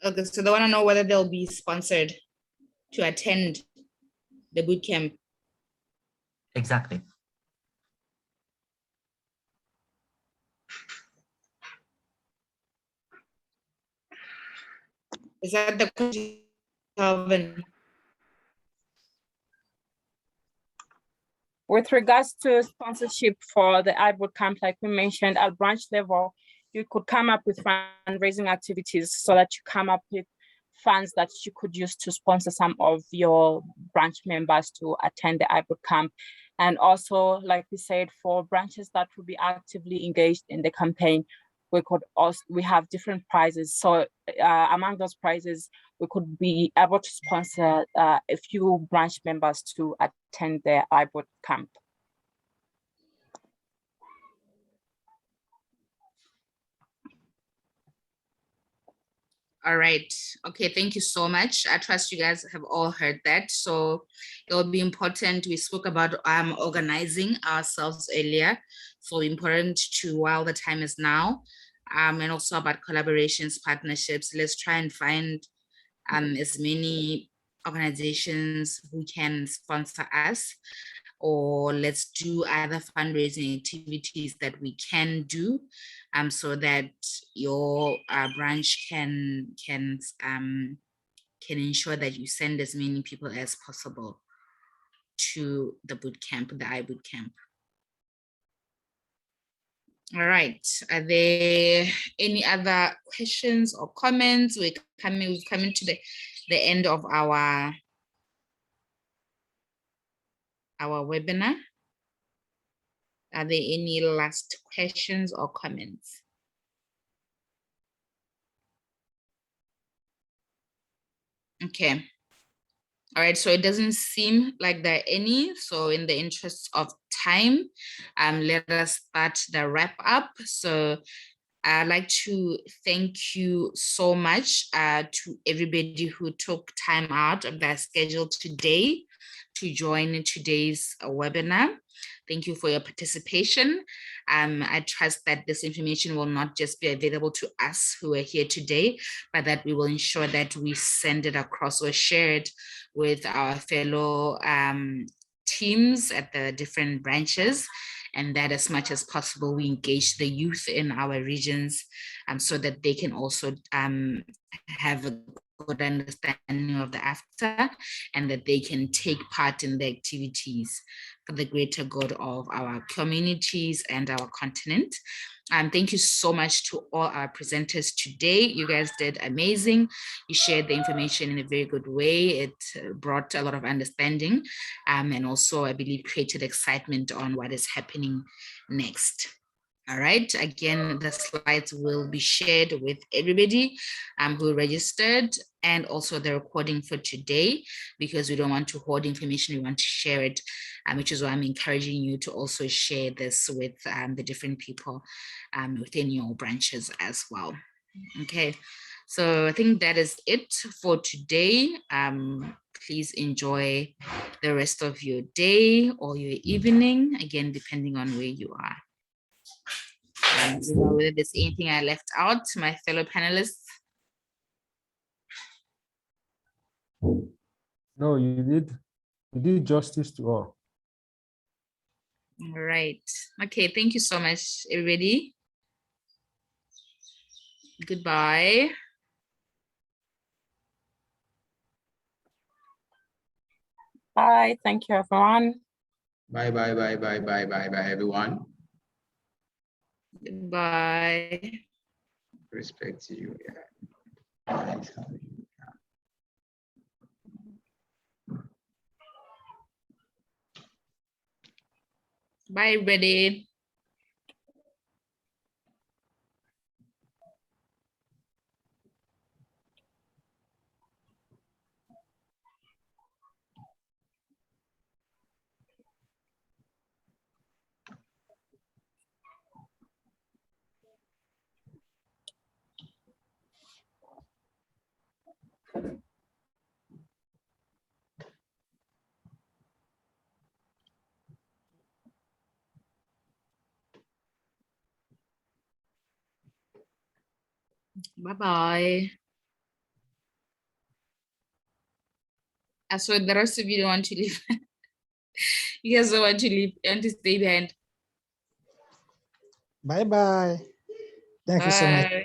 Okay, so they want to know whether they'll be sponsored to attend the boot camp. Exactly. Is that the question, Calvin? With regards to sponsorship for the Iboot Camp, like we mentioned, at branch level, you could come up with fundraising activities so that you come up with funds that you could use to sponsor some of your branch members to attend the Iboot Camp. And also, like we said, for branches that will be actively engaged in the campaign, we have different prizes. So among those prizes, we could be able to sponsor a few branch members to attend the Iboot Camp. All right. Okay, thank you so much. I trust you guys have all heard that. So it will be important. We spoke about organizing ourselves earlier. So important to, while the time is now, and also about collaborations, partnerships. Let's try and find as many organizations who can sponsor us, or let's do other fundraising activities that we can do, so that your branch can ensure that you send as many people as possible to the boot camp, the Iboot Camp. All right, are there any other questions or comments? We've come to the end of our webinar. Are there any last questions or comments? Okay. All right, so it doesn't seem like there are any. So in the interest of time, let us start the wrap up. So I'd like to thank you so much to everybody who took time out of their schedule today to join today's webinar. Thank you for your participation. I trust that this information will not just be available to us who are here today, but that we will ensure that we send it across or share it with our fellow teams at the different branches, and that as much as possible, we engage the youth in our regions so that they can also have a good understanding of the AfCFTA, and that they can take part in the activities for the greater good of our communities and our continent. Thank you so much to all our presenters today. You guys did amazing. You shared the information in a very good way. It brought a lot of understanding, and also, I believe, created excitement on what is happening next. All right, again, the slides will be shared with everybody who registered, and also the recording for today, because we don't want to hoard information, we want to share it, which is why I'm encouraging you to also share this with the different people within your branches as well. Okay, so I think that is it for today. Please enjoy the rest of your day or your evening, again, depending on where you are. Whether there's anything I left out, my fellow panelists. No, you did justice to all. All right. Okay, thank you so much, everybody. Goodbye. Bye. Thank you, everyone. Bye, bye, bye, bye, bye, bye, bye, everyone. Goodbye. Respect to you. Yeah. Bye, everybody. Bye-bye. So the rest of you don't want to leave. You guys don't want to leave and to stay behind. Bye-bye. Thank you so much.